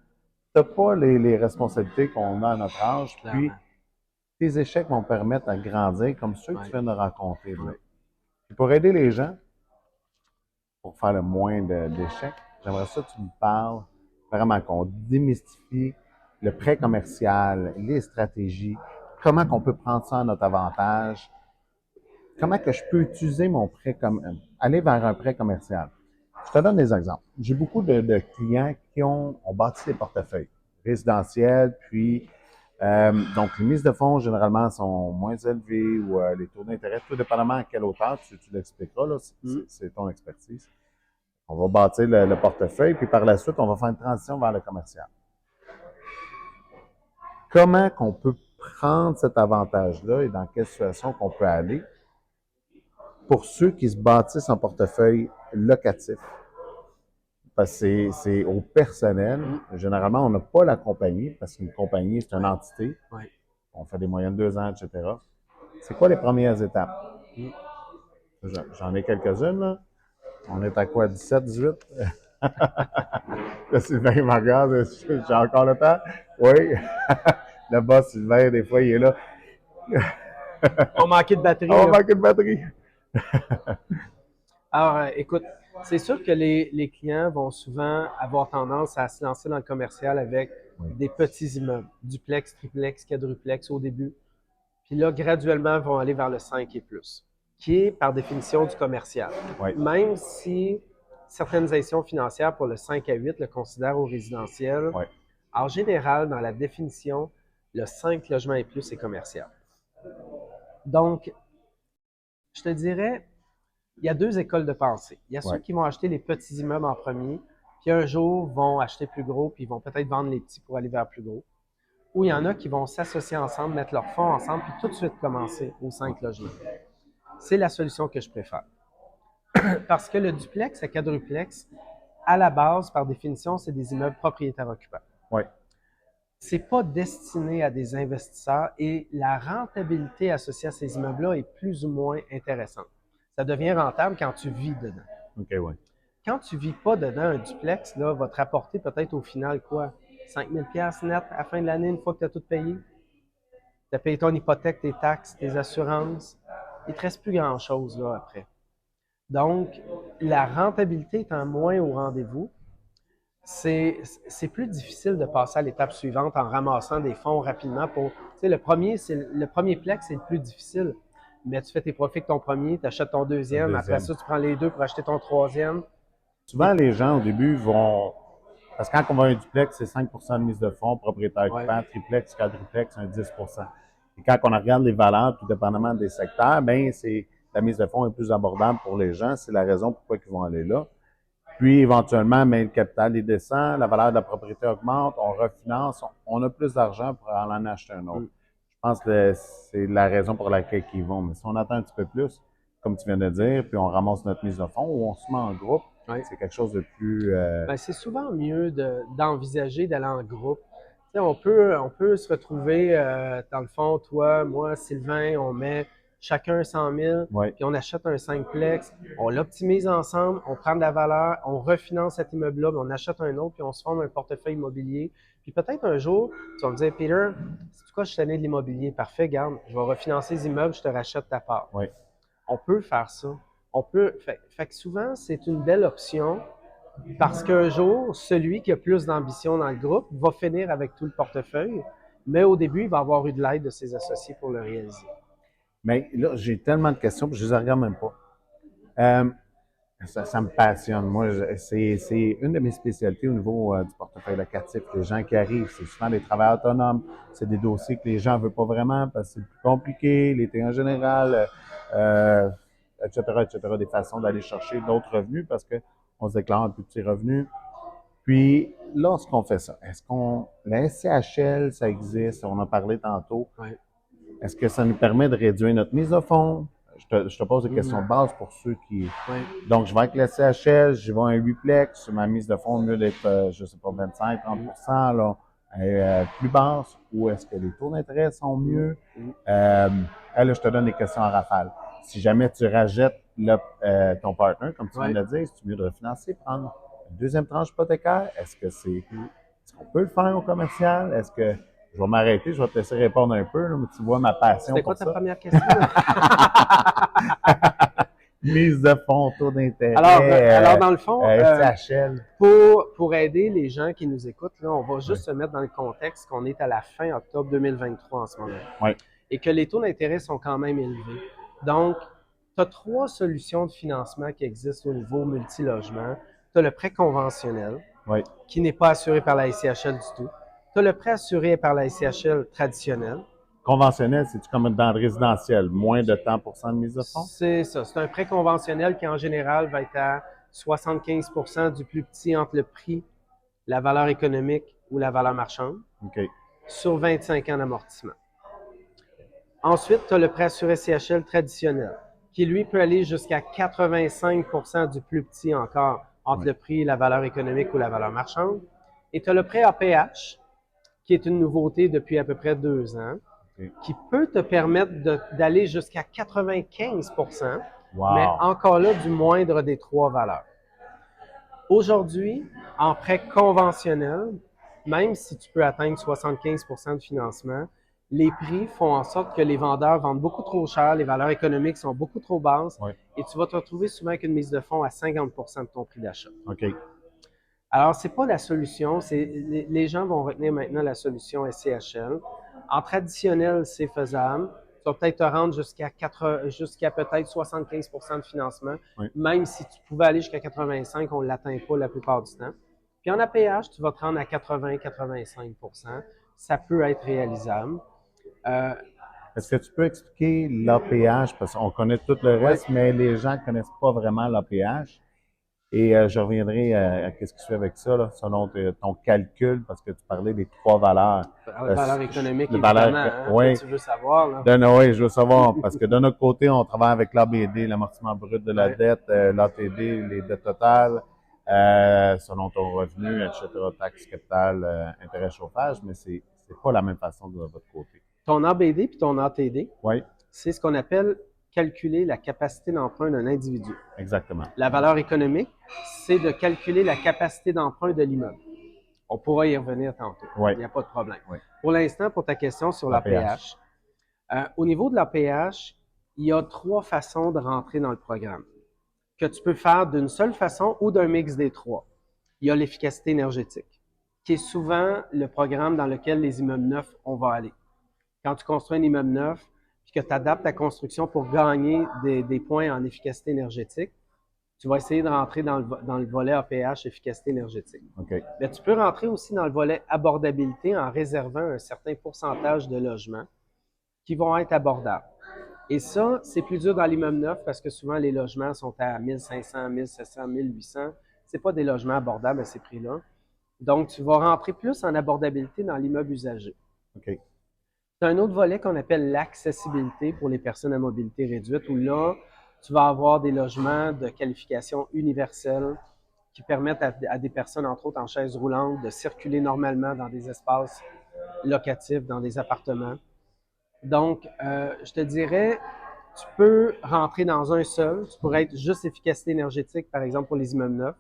tu n'as pas les responsabilités qu'on a à notre âge, puis tes échecs vont permettre à grandir comme ceux que tu viens de rencontrer. Là. Puis pour aider les gens, pour faire le moins d'échecs, j'aimerais ça que tu me parles vraiment qu'on démystifie le prêt commercial, les stratégies, comment qu'on peut prendre ça à notre avantage, comment que je peux utiliser mon prêt comme aller vers un prêt commercial. Je te donne des exemples. J'ai beaucoup de clients qui ont bâti des portefeuilles résidentiels, puis donc les mises de fonds généralement sont moins élevées ou les taux d'intérêt, tout dépendamment à quelle hauteur, tu l'expliqueras, là, c'est ton expertise. On va bâtir le portefeuille, puis par la suite, on va faire une transition vers le commercial. Comment qu'on peut prendre cet avantage-là et dans quelle situation qu'on peut aller pour ceux qui se bâtissent un portefeuille locatif? Parce que c'est au personnel. Généralement, on n'a pas la compagnie, parce qu'une compagnie, c'est une entité. Ouais. On fait des moyennes de 2 ans, etc. C'est quoi les premières étapes? J'en ai quelques-unes, là. On est à quoi, 17, 18? Là, Sylvain il me regarde, j'ai encore le temps? Oui. Le boss, Sylvain, des fois, il est là. On manquait de batterie. On va manquer de batterie. Alors, écoute, c'est sûr que les clients vont souvent avoir tendance à se lancer dans le commercial avec des petits immeubles, duplex, triplex, quadruplex au début. Puis là, graduellement, vont aller vers le 5 et plus, qui est par définition du commercial. Oui. Même si certaines institutions financières pour le 5 à 8 le considèrent au résidentiel, Oui. en général, dans la définition, le 5 logements et plus, c'est commercial. Donc, je te dirais, il y a deux écoles de pensée. Il y a ceux qui vont acheter les petits immeubles en premier, puis un jour vont acheter plus gros, puis ils vont peut-être vendre les petits pour aller vers plus gros. Ou il y en a qui vont s'associer ensemble, mettre leurs fonds ensemble, puis tout de suite commencer aux 5 logements. C'est la solution que je préfère. Parce que le duplex, le quadruplex, à la base, par définition, c'est des immeubles propriétaires occupants. Oui. C'est pas destiné à des investisseurs et la rentabilité associée à ces immeubles-là est plus ou moins intéressante. Ça devient rentable quand tu vis dedans. OK, oui. Quand tu vis pas dedans, un duplex là, va te rapporter peut-être au final quoi? 5 000 $ net à la fin de l'année, une fois que tu as tout payé. Tu as payé ton hypothèque, tes taxes, tes assurances. Il ne te reste plus grand-chose là après. Donc, la rentabilité étant moins au rendez-vous, c'est plus difficile de passer à l'étape suivante en ramassant des fonds rapidement pour. Tu sais, le premier plex, c'est le plus difficile. Mais tu fais tes profits avec ton premier, tu achètes ton deuxième, après ça, tu prends les deux pour acheter ton troisième. Souvent, les gens, au début, vont. Parce que quand on va à un duplex, c'est 5 de mise de fonds, propriétaire occupant, triplex, quadruplex, un 10 Et quand on regarde les valeurs, tout dépendamment des secteurs, bien, la mise de fonds est plus abordable pour les gens. C'est la raison pourquoi ils vont aller là. Puis, éventuellement, mais le capital il descend, la valeur de la propriété augmente, on refinance, on a plus d'argent pour en acheter un autre. Je pense que c'est la raison pour laquelle ils vont. Mais si on attend un petit peu plus, comme tu viens de dire, puis on ramasse notre mise de fonds ou on se met en groupe, c'est quelque chose de plus... Ben, c'est souvent mieux d'envisager d'aller en groupe. Tu sais, on peut se retrouver, dans le fond, toi, moi, Sylvain, on met chacun 100 000, puis on achète un 5plex, on l'optimise ensemble, on prend de la valeur, on refinance cet immeuble-là, puis on achète un autre, puis on se forme un portefeuille immobilier. Puis peut-être un jour, tu vas me dire, Peter, c'est quoi, je suis tanné de l'immobilier? Parfait, garde, je vais refinancer les immeubles, je te rachète ta part. On peut faire ça. Fait que souvent, c'est une belle option parce qu'un jour, celui qui a plus d'ambition dans le groupe va finir avec tout le portefeuille, mais au début, il va avoir eu de l'aide de ses associés pour le réaliser. Mais là, j'ai tellement de questions, puis je les regarde même pas. Ça me passionne. Moi, c'est une de mes spécialités au niveau du portefeuille locatif. Les gens qui arrivent, c'est souvent des travailleurs autonomes. C'est des dossiers que les gens ne veulent pas vraiment parce que c'est plus compliqué, l'été en général, etc., des façons d'aller chercher d'autres revenus parce qu'on se déclare un plus petit revenu. Puis, lorsqu'on fait ça, est-ce qu'on... La SCHL, ça existe, on en a parlé tantôt. Est-ce que ça nous permet de réduire notre mise de fonds? Je te pose des questions de base pour ceux qui... Donc, je vais avec le CHL, je vais à un 8plex, sur ma mise de fonds, au lieu d'être, je sais pas, 25-30 là, plus basse, ou est-ce que les taux d'intérêt sont mieux? Là, je te donne des questions en rafale. Si jamais tu rajettes ton partenaire, comme tu viens de le dire, c'est mieux de refinancer, prendre une deuxième tranche hypothécaire? Est-ce qu'on peut le faire au commercial? Est-ce que... Je vais m'arrêter, je vais te laisser répondre un peu, là, mais tu vois ma passion pour ça. C'était quoi ta première question? Mise de fonds, taux d'intérêt. Alors dans le fond, SHL. Pour aider les gens qui nous écoutent, là, on va juste se mettre dans le contexte qu'on est à la fin octobre 2023 en ce moment. Et que les taux d'intérêt sont quand même élevés. Donc, tu as 3 solutions de financement qui existent au niveau multilogement. tu as le prêt conventionnel, Oui. qui n'est pas assuré par la SCHL du tout. Tu as le prêt assuré par la SCHL traditionnel. Conventionnel, c'est-tu comme dans le résidentiel? Moins de tant % de mise de fonds? C'est ça. C'est un prêt conventionnel qui, en général, va être à 75% du plus petit entre le prix, la valeur économique ou la valeur marchande, OK. sur 25 ans d'amortissement. Ensuite, tu as le prêt assuré CHL traditionnel, qui, lui, peut aller jusqu'à 85% du plus petit encore entre le prix, la valeur économique ou la valeur marchande. Et tu as le prêt APH, qui est une nouveauté depuis à peu près 2 ans, qui peut te permettre d'aller jusqu'à 95%, mais encore là, du moindre des 3 valeurs. Aujourd'hui, en prêt conventionnel, même si tu peux atteindre 75% de financement, les prix font en sorte que les vendeurs vendent beaucoup trop cher, les valeurs économiques sont beaucoup trop basses, et tu vas te retrouver souvent avec une mise de fonds à 50% de ton prix d'achat. OK. Alors, c'est pas la solution. Les gens vont retenir maintenant la solution SCHL. En traditionnel, c'est faisable. Tu vas peut-être te rendre jusqu'à peut-être 75% de financement. Même si tu pouvais aller jusqu'à 85, on ne l'atteint pas la plupart du temps. Puis en APH, tu vas te rendre à 80-85%. Ça peut être réalisable. Est-ce que tu peux expliquer l'APH? Parce qu'on connaît tout le reste, mais les gens ne connaissent pas vraiment l'APH. Et je reviendrai à ce que tu fais avec ça, là, selon ton calcul, parce que tu parlais des 3 valeurs. La valeur économique, évidemment, oui. Que tu veux savoir. Là. Oui, je veux savoir, parce que de notre côté, on travaille avec l'ABD, l'amortissement brut de la dette, l'ATD, les dettes totales, selon ton revenu, etc., taxes, capital, intérêt, chauffage, mais c'est pas la même façon de votre côté. Ton ABD puis ton ATD, oui. C'est ce qu'on appelle calculer la capacité d'emprunt d'un individu. Exactement. La valeur économique, c'est de calculer la capacité d'emprunt de l'immeuble. On pourra y revenir tantôt. Il n'y a pas de problème. Pour l'instant, pour ta question sur l'APH, au niveau de l'APH, il y a 3 façons de rentrer dans le programme que tu peux faire d'une seule façon ou d'un mix des 3. Il y a l'efficacité énergétique, qui est souvent le programme dans lequel les immeubles neufs, on va aller. Quand tu construis un immeuble neuf, puis que tu adaptes ta construction pour gagner des points en efficacité énergétique, tu vas essayer de rentrer dans le volet APH, efficacité énergétique. Okay. Mais tu peux rentrer aussi dans le volet abordabilité en réservant un certain pourcentage de logements qui vont être abordables. Et ça, c'est plus dur dans l'immeuble neuf parce que souvent les logements sont à 1500, 1700, 1800. C'est pas des logements abordables à ces prix-là. Donc, tu vas rentrer plus en abordabilité dans l'immeuble usagé. Okay. C'est un autre volet qu'on appelle l'accessibilité pour les personnes à mobilité réduite, où là, tu vas avoir des logements de qualification universelle qui permettent à des personnes, entre autres en chaise roulante, de circuler normalement dans des espaces locatifs, dans des appartements. Donc, je te dirais, tu peux rentrer dans un seul. Tu pourrais être juste efficacité énergétique, par exemple, pour les immeubles neufs.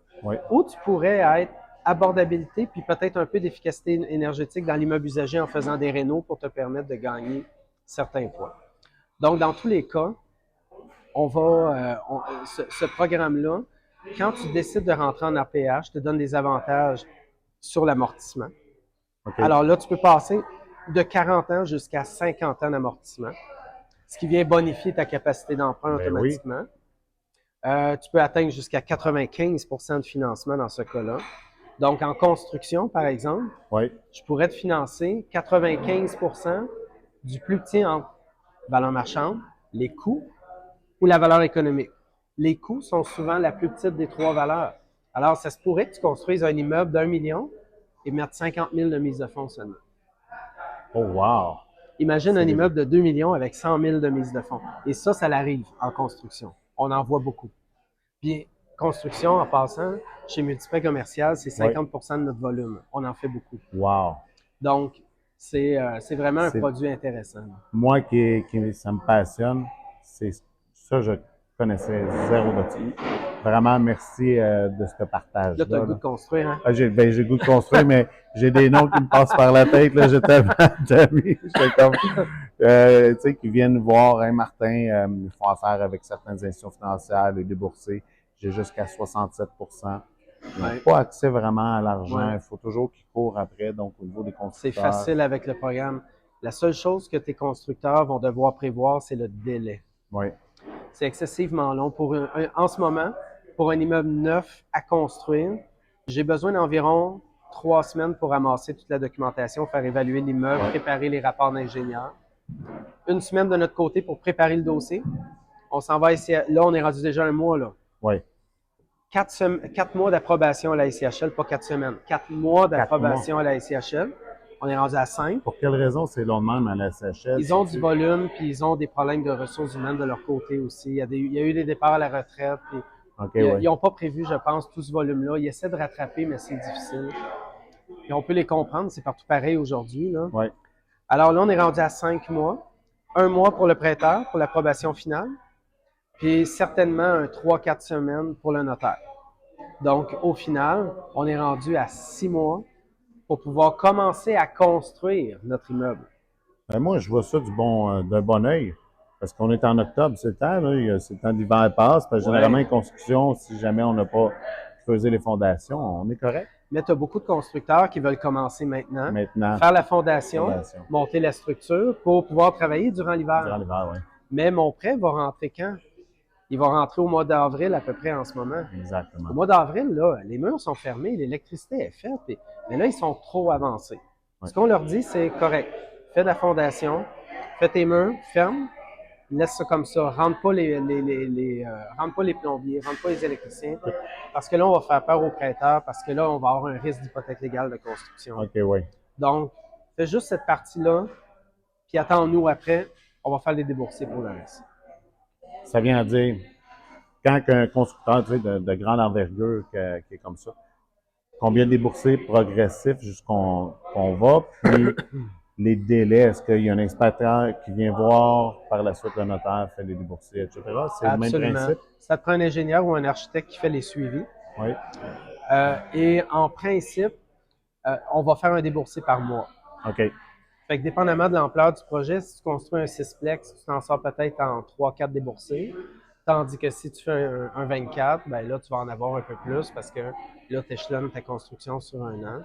Ou tu pourrais être abordabilité, puis peut-être un peu d'efficacité énergétique dans l'immeuble usagé en faisant des rénaux pour te permettre de gagner certains points. Donc, dans tous les cas, ce programme-là, quand tu décides de rentrer en APH, te donne des avantages sur l'amortissement. Okay. Alors là, tu peux passer de 40 ans jusqu'à 50 ans d'amortissement, ce qui vient bonifier ta capacité d'emprunt automatiquement. Tu peux atteindre jusqu'à 95% de financement dans ce cas-là. Donc, en construction, par exemple, je pourrais te financer 95% du plus petit en valeur marchande, les coûts ou la valeur économique. Les coûts sont souvent la plus petite des 3 valeurs. Alors, ça se pourrait que tu construises un immeuble d'1 million et mettre 50 000 de mise de fonds seulement. Oh, wow! Imagine un immeuble de 2 millions avec 100 000 de mise de fonds. Et ça l'arrive en construction. On en voit beaucoup. Puis, construction, en passant, chez Multiprêt Commercial, c'est 50% de notre volume. On en fait beaucoup. Wow! Donc, c'est vraiment un produit intéressant. Moi, ça me passionne, c'est ça, je connaissais zéro de ça. Vraiment, merci de ce partage. Là, tu as le goût de construire, hein? J'ai le goût de construire, mais j'ai des noms qui me passent par la tête. Là, j'ai tellement d'amis. J'étais comme, tu sais, qui viennent voir, hein, Martin, ils font affaire avec certaines institutions financières, les déboursés. J'ai jusqu'à 67%. Ils n'ont pas accès vraiment à l'argent. Il faut toujours qu'ils courent après. Donc, au niveau des constructeurs. C'est facile avec le programme. La seule chose que tes constructeurs vont devoir prévoir, c'est le délai. Oui. C'est excessivement long. En ce moment, pour un immeuble neuf à construire, j'ai besoin d'environ 3 semaines pour ramasser toute la documentation, faire évaluer l'immeuble, préparer les rapports d'ingénieurs. 1 semaine de notre côté pour préparer le dossier. On s'en va ici. Là, on est rendu déjà 1 mois. Là. Oui. 4 mois d'approbation à la SCHL, pas 4 semaines. 4 mois d'approbation à la SCHL. On est rendu à 5. Pour quelle raison c'est long de même à la SCHL? Ils ont du volume, puis ils ont des problèmes de ressources humaines de leur côté aussi. Il y a eu des départs à la retraite. Puis ils n'ont pas prévu, je pense, tout ce volume-là. Ils essaient de rattraper, mais c'est difficile. Et on peut les comprendre, c'est partout pareil aujourd'hui. Là. Oui. Alors là, on est rendu à 5 mois. 1 mois pour le prêteur, pour l'approbation finale. Puis certainement un 3-4 semaines pour le notaire. Donc, au final, on est rendu à 6 mois pour pouvoir commencer à construire notre immeuble. Ben moi, je vois ça d'un bon œil. Parce qu'on est en octobre, c'est le temps, là. C'est le temps d'hiver passe. Parce que généralement, une construction, si jamais on n'a pas creusé les fondations, on est correct. Mais tu as beaucoup de constructeurs qui veulent commencer maintenant. Faire la fondation, monter la structure pour pouvoir travailler durant l'hiver. Durant l'hiver, oui. Mais mon prêt va rentrer quand? Il va rentrer au mois d'avril à peu près en ce moment. Exactement. Au mois d'avril, là, les murs sont fermés, l'électricité est faite, mais là, ils sont trop avancés. Ouais. Ce qu'on leur dit, c'est correct. Fais de la fondation, fais tes murs, ferme, laisse ça comme ça. Rentre pas rentre pas les plombiers, rentre pas les électriciens, parce que là, on va faire peur aux prêteurs, parce que là, on va avoir un risque d'hypothèque légale de construction. OK, oui. Donc, fais juste cette partie-là, puis attends-nous après, on va faire les déboursés pour le reste. Ça vient à dire, quand un constructeur de grande envergure qui est comme ça, combien de déboursés progressifs jusqu'on va, puis les délais, est-ce qu'il y a un inspecteur qui vient voir, par la suite le notaire fait les déboursés, etc.? C'est le même principe? Ça te prend un ingénieur ou un architecte qui fait les suivis. Oui. Et en principe, on va faire un déboursé par mois. OK. Fait que dépendamment de l'ampleur du projet, si tu construis un 6plex, tu t'en sors peut-être en 3-4 déboursés. Tandis que si tu fais un 24, ben là, tu vas en avoir un peu plus parce que là, tu échelonnes ta construction sur 1 an.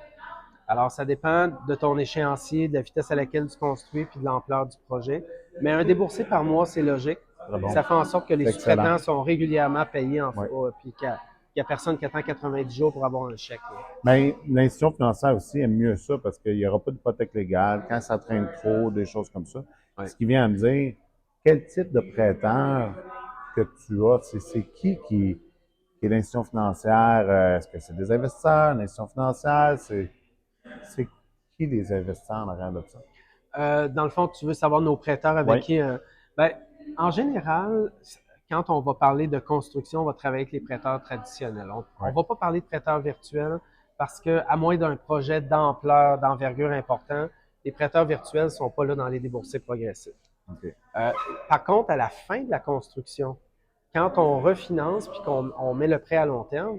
Alors, ça dépend de ton échéancier, de la vitesse à laquelle tu construis puis de l'ampleur du projet. Mais un déboursé par mois, c'est logique. Bon. Ça fait en sorte que les sous-traitants sont régulièrement payés en puis qu'il n'y a personne qui attend 90 jours pour avoir un chèque. Bien, l'institution financière aussi aime mieux ça parce qu'il n'y aura pas d'hypothèque légale quand ça traîne trop, des choses comme ça. Ouais. Ce qui vient à me dire, quel type de prêteur que tu as, c'est qui est l'institution financière? Est-ce que c'est des investisseurs, l'institution financière? C'est qui les investisseurs en arrière de ça? Dans le fond, tu veux savoir nos prêteurs avec qui? Ben, en général, quand on va parler de construction, on va travailler avec les prêteurs traditionnels. On ne va pas parler de prêteurs virtuels parce que, à moins d'un projet d'ampleur, d'envergure important, les prêteurs virtuels ne sont pas là dans les déboursés progressifs. Okay. Par contre, à la fin de la construction, quand on refinance puis qu'on met le prêt à long terme,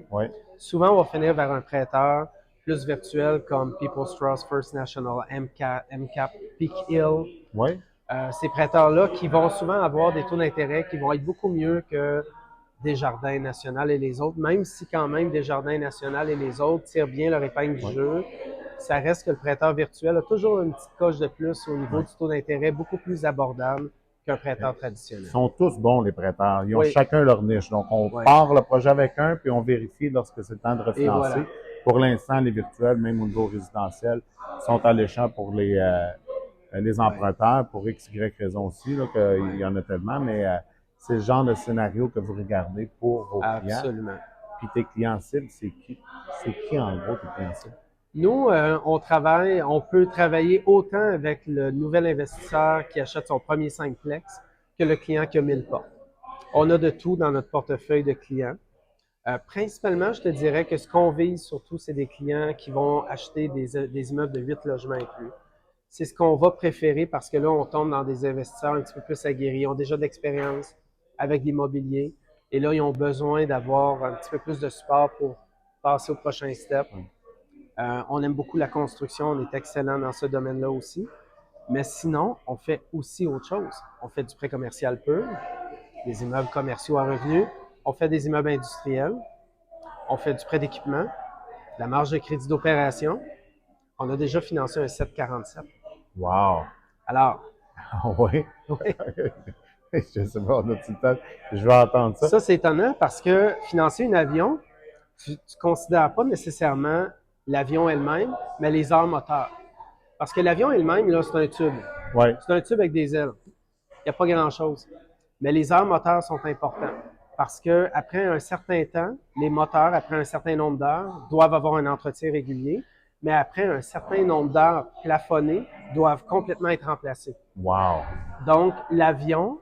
souvent on va finir vers un prêteur plus virtuel comme People's Trust, First National, MCAP, Peak Hill. Ces prêteurs-là qui vont souvent avoir des taux d'intérêt qui vont être beaucoup mieux que Desjardins National et les autres, même si quand même Desjardins National et les autres tirent bien leur épingle du jeu, ça reste que le prêteur virtuel a toujours une petite coche de plus au niveau du taux d'intérêt beaucoup plus abordable qu'un prêteur traditionnel. Ils sont tous bons, les prêteurs. Ils ont chacun leur niche. Donc, on part le projet avec un, puis on vérifie lorsque c'est le temps de refinancer. Voilà. Pour l'instant, les virtuels, même au niveau résidentiel, sont alléchants pour les emprunteurs, pour X, Y raison aussi, là, qu'il y en a tellement, mais c'est le genre de scénario que vous regardez pour vos clients. Absolument. Puis tes clients cibles, c'est qui? C'est qui, en gros, tes clients cibles? Nous, on peut travailler autant avec le nouvel investisseur qui achète son premier 5plex que le client qui a 1000 portes. On a de tout dans notre portefeuille de clients. Principalement, je te dirais que ce qu'on vise surtout, c'est des clients qui vont acheter des immeubles de 8 logements inclus. C'est ce qu'on va préférer parce que là, on tombe dans des investisseurs un petit peu plus aguerris. Ils ont déjà d'expérience avec l'immobilier et là, ils ont besoin d'avoir un petit peu plus de support pour passer au prochain step. On aime beaucoup la construction, on est excellent dans ce domaine-là aussi. Mais sinon, on fait aussi autre chose. On fait du prêt commercial pur, des immeubles commerciaux à revenus, on fait des immeubles industriels, on fait du prêt d'équipement, la marge de crédit d'opération. On a déjà financé un 747. Wow! Alors, oui? Je sais pas, on a tout le temps. Je vais entendre ça. Ça, c'est étonnant parce que financer un avion, tu ne considères pas nécessairement l'avion elle-même, mais les heures moteurs. Parce que l'avion elle-même, là, c'est un tube. Oui. C'est un tube avec des ailes. Il n'y a pas grand-chose. Mais les heures moteurs sont importantes. Parce que après un certain temps, les moteurs, après un certain nombre d'heures, doivent avoir un entretien régulier. Mais après un certain nombre d'heures plafonnées, doivent complètement être remplacés. Wow. Donc, l'avion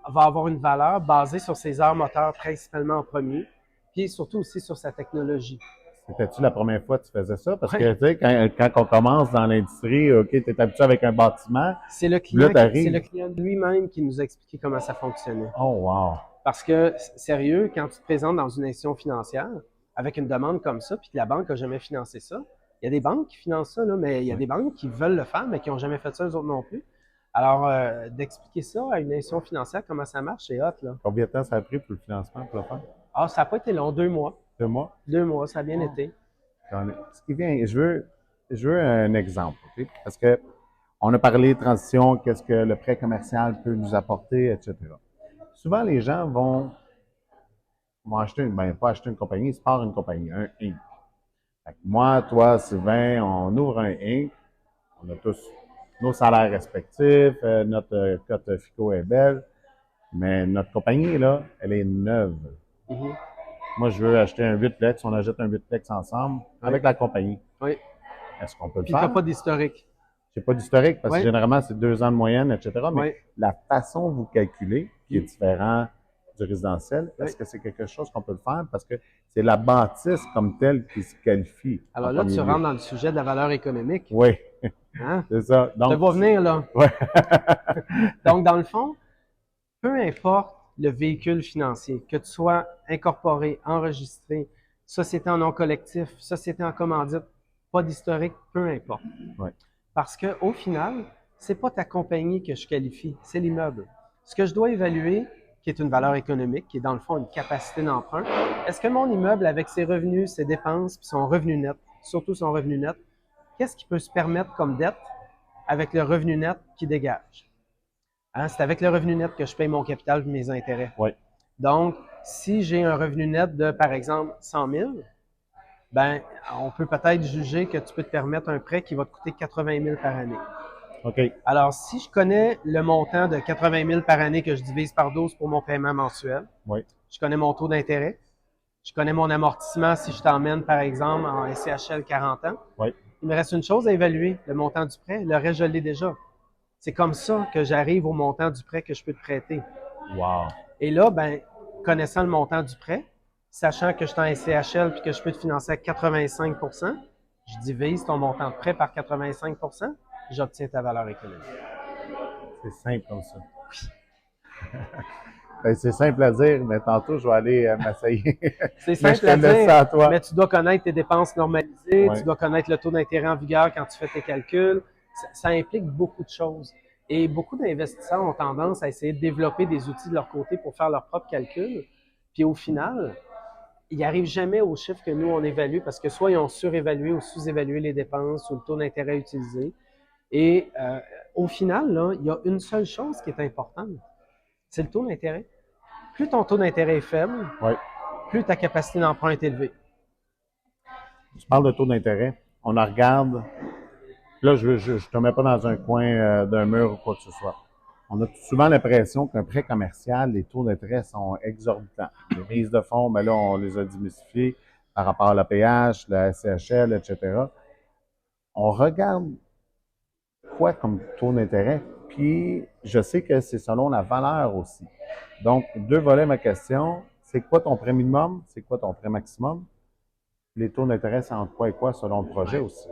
va avoir une valeur basée sur ses heures moteurs principalement en premier, puis surtout aussi sur sa technologie. C'était-tu la première fois que tu faisais ça? Parce que, tu sais, quand on commence dans l'industrie, OK, tu es habitué avec un bâtiment. C'est le client lui-même qui nous a expliqué comment ça fonctionnait. Oh, wow. Parce que, sérieux, quand tu te présentes dans une institution financière avec une demande comme ça, puis que la banque n'a jamais financé ça, il y a des banques qui financent ça, là, mais il y a des banques qui veulent le faire, mais qui n'ont jamais fait ça, eux autres non plus. Alors, d'expliquer ça à une institution financière, comment ça marche, c'est hot, là. Combien de temps ça a pris pour le financement, pour le faire? Ah, ça n'a pas été long, 2 mois. 2 mois? 2 mois, ça a bien été. Ce qui vient, je veux un exemple, OK? Parce que on a parlé de transition, qu'est-ce que le prêt commercial peut nous apporter, etc. Souvent, les gens vont acheter pas acheter une compagnie, ils se partent une compagnie, un Inc. Fait que moi, toi, Sylvain, on ouvre un Inc. On a tous nos salaires respectifs, notre cote FICO est belle, mais notre compagnie, là, elle est neuve. Mhm. Moi, je veux acheter un 8plex, on achète un 8plex ensemble avec la compagnie. Oui. Est-ce qu'on peut le Puis, tu faire? n'as pas d'historique. J'ai pas d'historique parce que Oui. généralement, c'est 2 ans de moyenne, etc. Mais Oui. la façon dont vous calculez, qui est différent du résidentiel, Oui. est-ce que c'est quelque chose qu'on peut le faire? Parce que c'est la bâtisse comme telle qui se qualifie. Alors là, tu rentres dans le sujet de la valeur économique. Oui, Hein? c'est ça. Ça va venir, là. Ouais. Donc, dans le fond, peu importe le véhicule financier, que tu sois incorporé, enregistré, société en nom collectif, société en commandite, pas d'historique, peu importe. Ouais. Parce qu'au final, c'est pas ta compagnie que je qualifie, c'est l'immeuble. Ce que je dois évaluer, qui est une valeur économique, qui est dans le fond une capacité d'emprunt, est-ce que mon immeuble, avec ses revenus, ses dépenses, puis son revenu net, surtout son revenu net, qu'est-ce qu'il peut se permettre comme dette avec le revenu net qu'il dégage? Hein, c'est avec le revenu net que je paye mon capital et mes intérêts. Oui. Donc, si j'ai un revenu net de, par exemple, 100 000, ben, on peut peut-être juger que tu peux te permettre un prêt qui va te coûter 80 000 par année. OK. Alors, si je connais le montant de 80 000 par année que je divise par 12 pour mon paiement mensuel, Oui. je connais mon taux d'intérêt, je connais mon amortissement si je t'emmène, par exemple, en SCHL 40 ans, Oui. il me reste une chose à évaluer, le montant du prêt. Le reste, je l'ai déjà. C'est comme ça que j'arrive au montant du prêt que je peux te prêter. Wow. Et là, ben, connaissant le montant du prêt, sachant que je suis en SCHL et que je peux te financer à 85 % je divise ton montant de prêt par 85 % j'obtiens ta valeur économique. C'est simple comme ça. Ben, c'est simple à dire, mais tantôt, je vais aller m'asseoir. C'est simple à dire, mais tu dois connaître tes dépenses normalisées, tu dois connaître le taux d'intérêt en vigueur quand tu fais tes calculs. Ça implique beaucoup de choses. Et beaucoup d'investisseurs ont tendance à essayer de développer des outils de leur côté pour faire leurs propres calculs. Puis au final, ils n'arrivent jamais aux chiffres que nous, on évalue parce que soit ils ont surévalué ou sous-évalué les dépenses ou le taux d'intérêt utilisé. Et au final, là, il y a une seule chose qui est importante, c'est le taux d'intérêt. Plus ton taux d'intérêt est faible, plus ta capacité d'emprunt est élevée. Tu parles de taux d'intérêt. On en regarde. Là, je ne te mets pas dans un coin d'un mur ou quoi que ce soit. On a souvent l'impression qu'un prêt commercial, les taux d'intérêt sont exorbitants. Les mises de fonds, ben là, on les a démystifiées par rapport à l'APH, la SCHL, etc. On regarde quoi comme taux d'intérêt? Puis, je sais que c'est selon la valeur aussi. Donc, 2 volets ma question. C'est quoi ton prêt minimum? C'est quoi ton prêt maximum? Les taux d'intérêt, c'est entre quoi et quoi selon le projet aussi?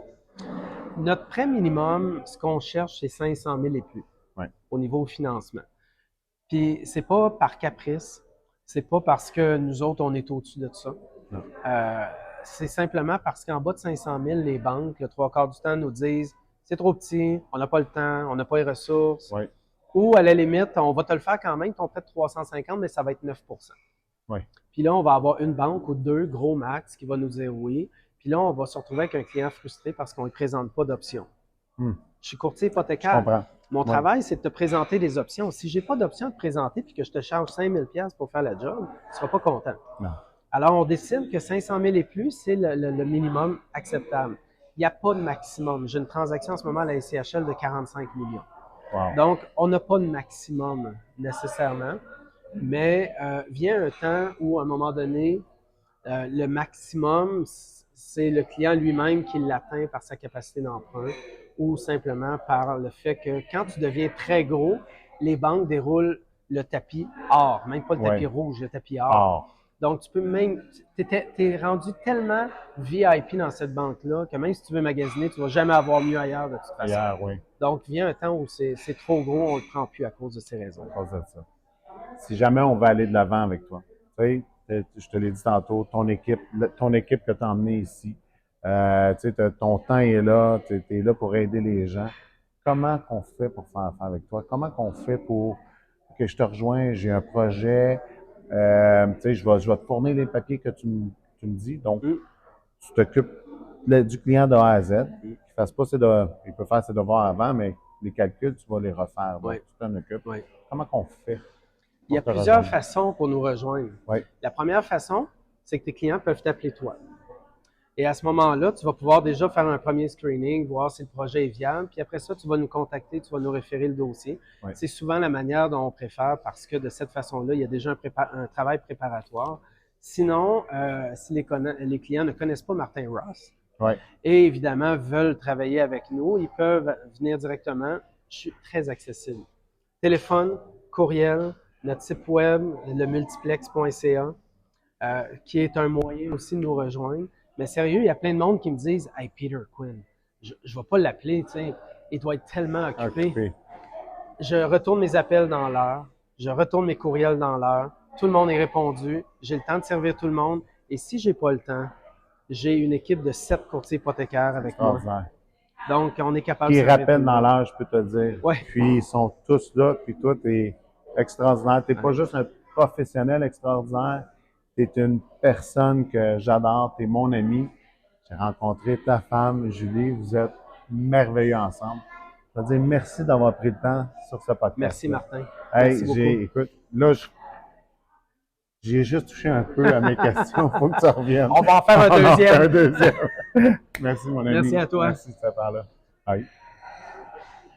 Notre prêt minimum, ce qu'on cherche, c'est 500 000 et plus au niveau financement. Puis, c'est pas par caprice, c'est pas parce que nous autres, on est au-dessus de ça. C'est simplement parce qu'en bas de 500 000, les banques, le 3/4 du temps, nous disent c'est trop petit, on n'a pas le temps, on n'a pas les ressources. Ou à la limite, on va te le faire quand même, ton prêt de 350, mais ça va être 9 Puis là, on va avoir une banque ou 2, gros max, qui va nous dire oui. Puis là, on va se retrouver avec un client frustré parce qu'on ne présente pas d'option. Je suis courtier hypothécaire. Mon travail, c'est de te présenter des options. Si j'ai pas d'option à te présenter puis que je te charge 5 000 $ pour faire le job, tu seras pas content. Non. Alors, on décide que 500 000 et plus, c'est le minimum acceptable. Il n'y a pas de maximum. J'ai une transaction en ce moment à la SCHL de 45 millions. Wow. Donc, on n'a pas de maximum nécessairement, mais vient un temps où, à un moment donné, le maximum, c'est le client lui-même qui l'atteint par sa capacité d'emprunt ou simplement par le fait que quand tu deviens très gros, les banques déroulent le tapis or, même pas le tapis rouge, le tapis or. Donc, tu peux même, t'es rendu tellement VIP dans cette banque-là que même si tu veux magasiner, tu vas jamais avoir mieux ailleurs de toute façon. Donc, vient un temps où c'est trop gros, on le prend plus à cause de ces raisons. À cause de ça. Si jamais on veut aller de l'avant avec toi, tu sais, je te l'ai dit tantôt, ton équipe que tu as emmenée ici, tu sais, ton temps est là, tu es là pour aider les gens. Comment qu'on fait pour faire affaire avec toi? Comment qu'on fait pour que je te rejoigne, j'ai un projet, tu sais, je vais te fournir les papiers que tu me dis. Donc, tu t'occupes du client de A à Z. Il peut faire ses devoirs avant, mais les calculs, tu vas les refaire. Donc, tu t'en occupes. Comment qu'on fait? Il y a plusieurs façons pour nous rejoindre. La première façon, c'est que tes clients peuvent t'appeler toi. Et à ce moment-là, tu vas pouvoir déjà faire un premier screening, voir si le projet est viable. Puis après ça, tu vas nous contacter, tu vas nous référer le dossier. C'est souvent la manière dont on préfère parce que de cette façon-là, il y a déjà un travail préparatoire. Sinon, si les clients ne connaissent pas Martin Ross et évidemment veulent travailler avec nous, ils peuvent venir directement. Je suis très accessible. Téléphone, courriel, notre site web, le multiplex.ca, qui est un moyen aussi de nous rejoindre. Mais sérieux, il y a plein de monde qui me disent « Hey, Peter Quinn, je ne vais pas l'appeler, tu sais, il doit être tellement occupé. » Je retourne mes appels dans l'heure, je retourne mes courriels dans l'heure, tout le monde est répondu, j'ai le temps de servir tout le monde. Et si j'ai pas le temps, j'ai une équipe de 7 courtiers hypothécaires avec moi. Donc, on est capable de servir tout le monde. Qui rappellent dans l'heure, je peux te dire. Puis, ils sont tous là, puis toi, tu es extraordinaire. Tu n'es pas juste un professionnel extraordinaire, tu es une personne que j'adore, tu es mon ami. J'ai rencontré ta femme, Julie, vous êtes merveilleux ensemble. Je veux dire merci d'avoir pris le temps sur ce podcast. Merci, Martin. Hey, merci beaucoup. Écoute, là, j'ai juste touché un peu à mes questions. Il faut que tu reviennes. On va en faire un deuxième. Merci, mon ami. Merci à toi. Merci de cette part-là.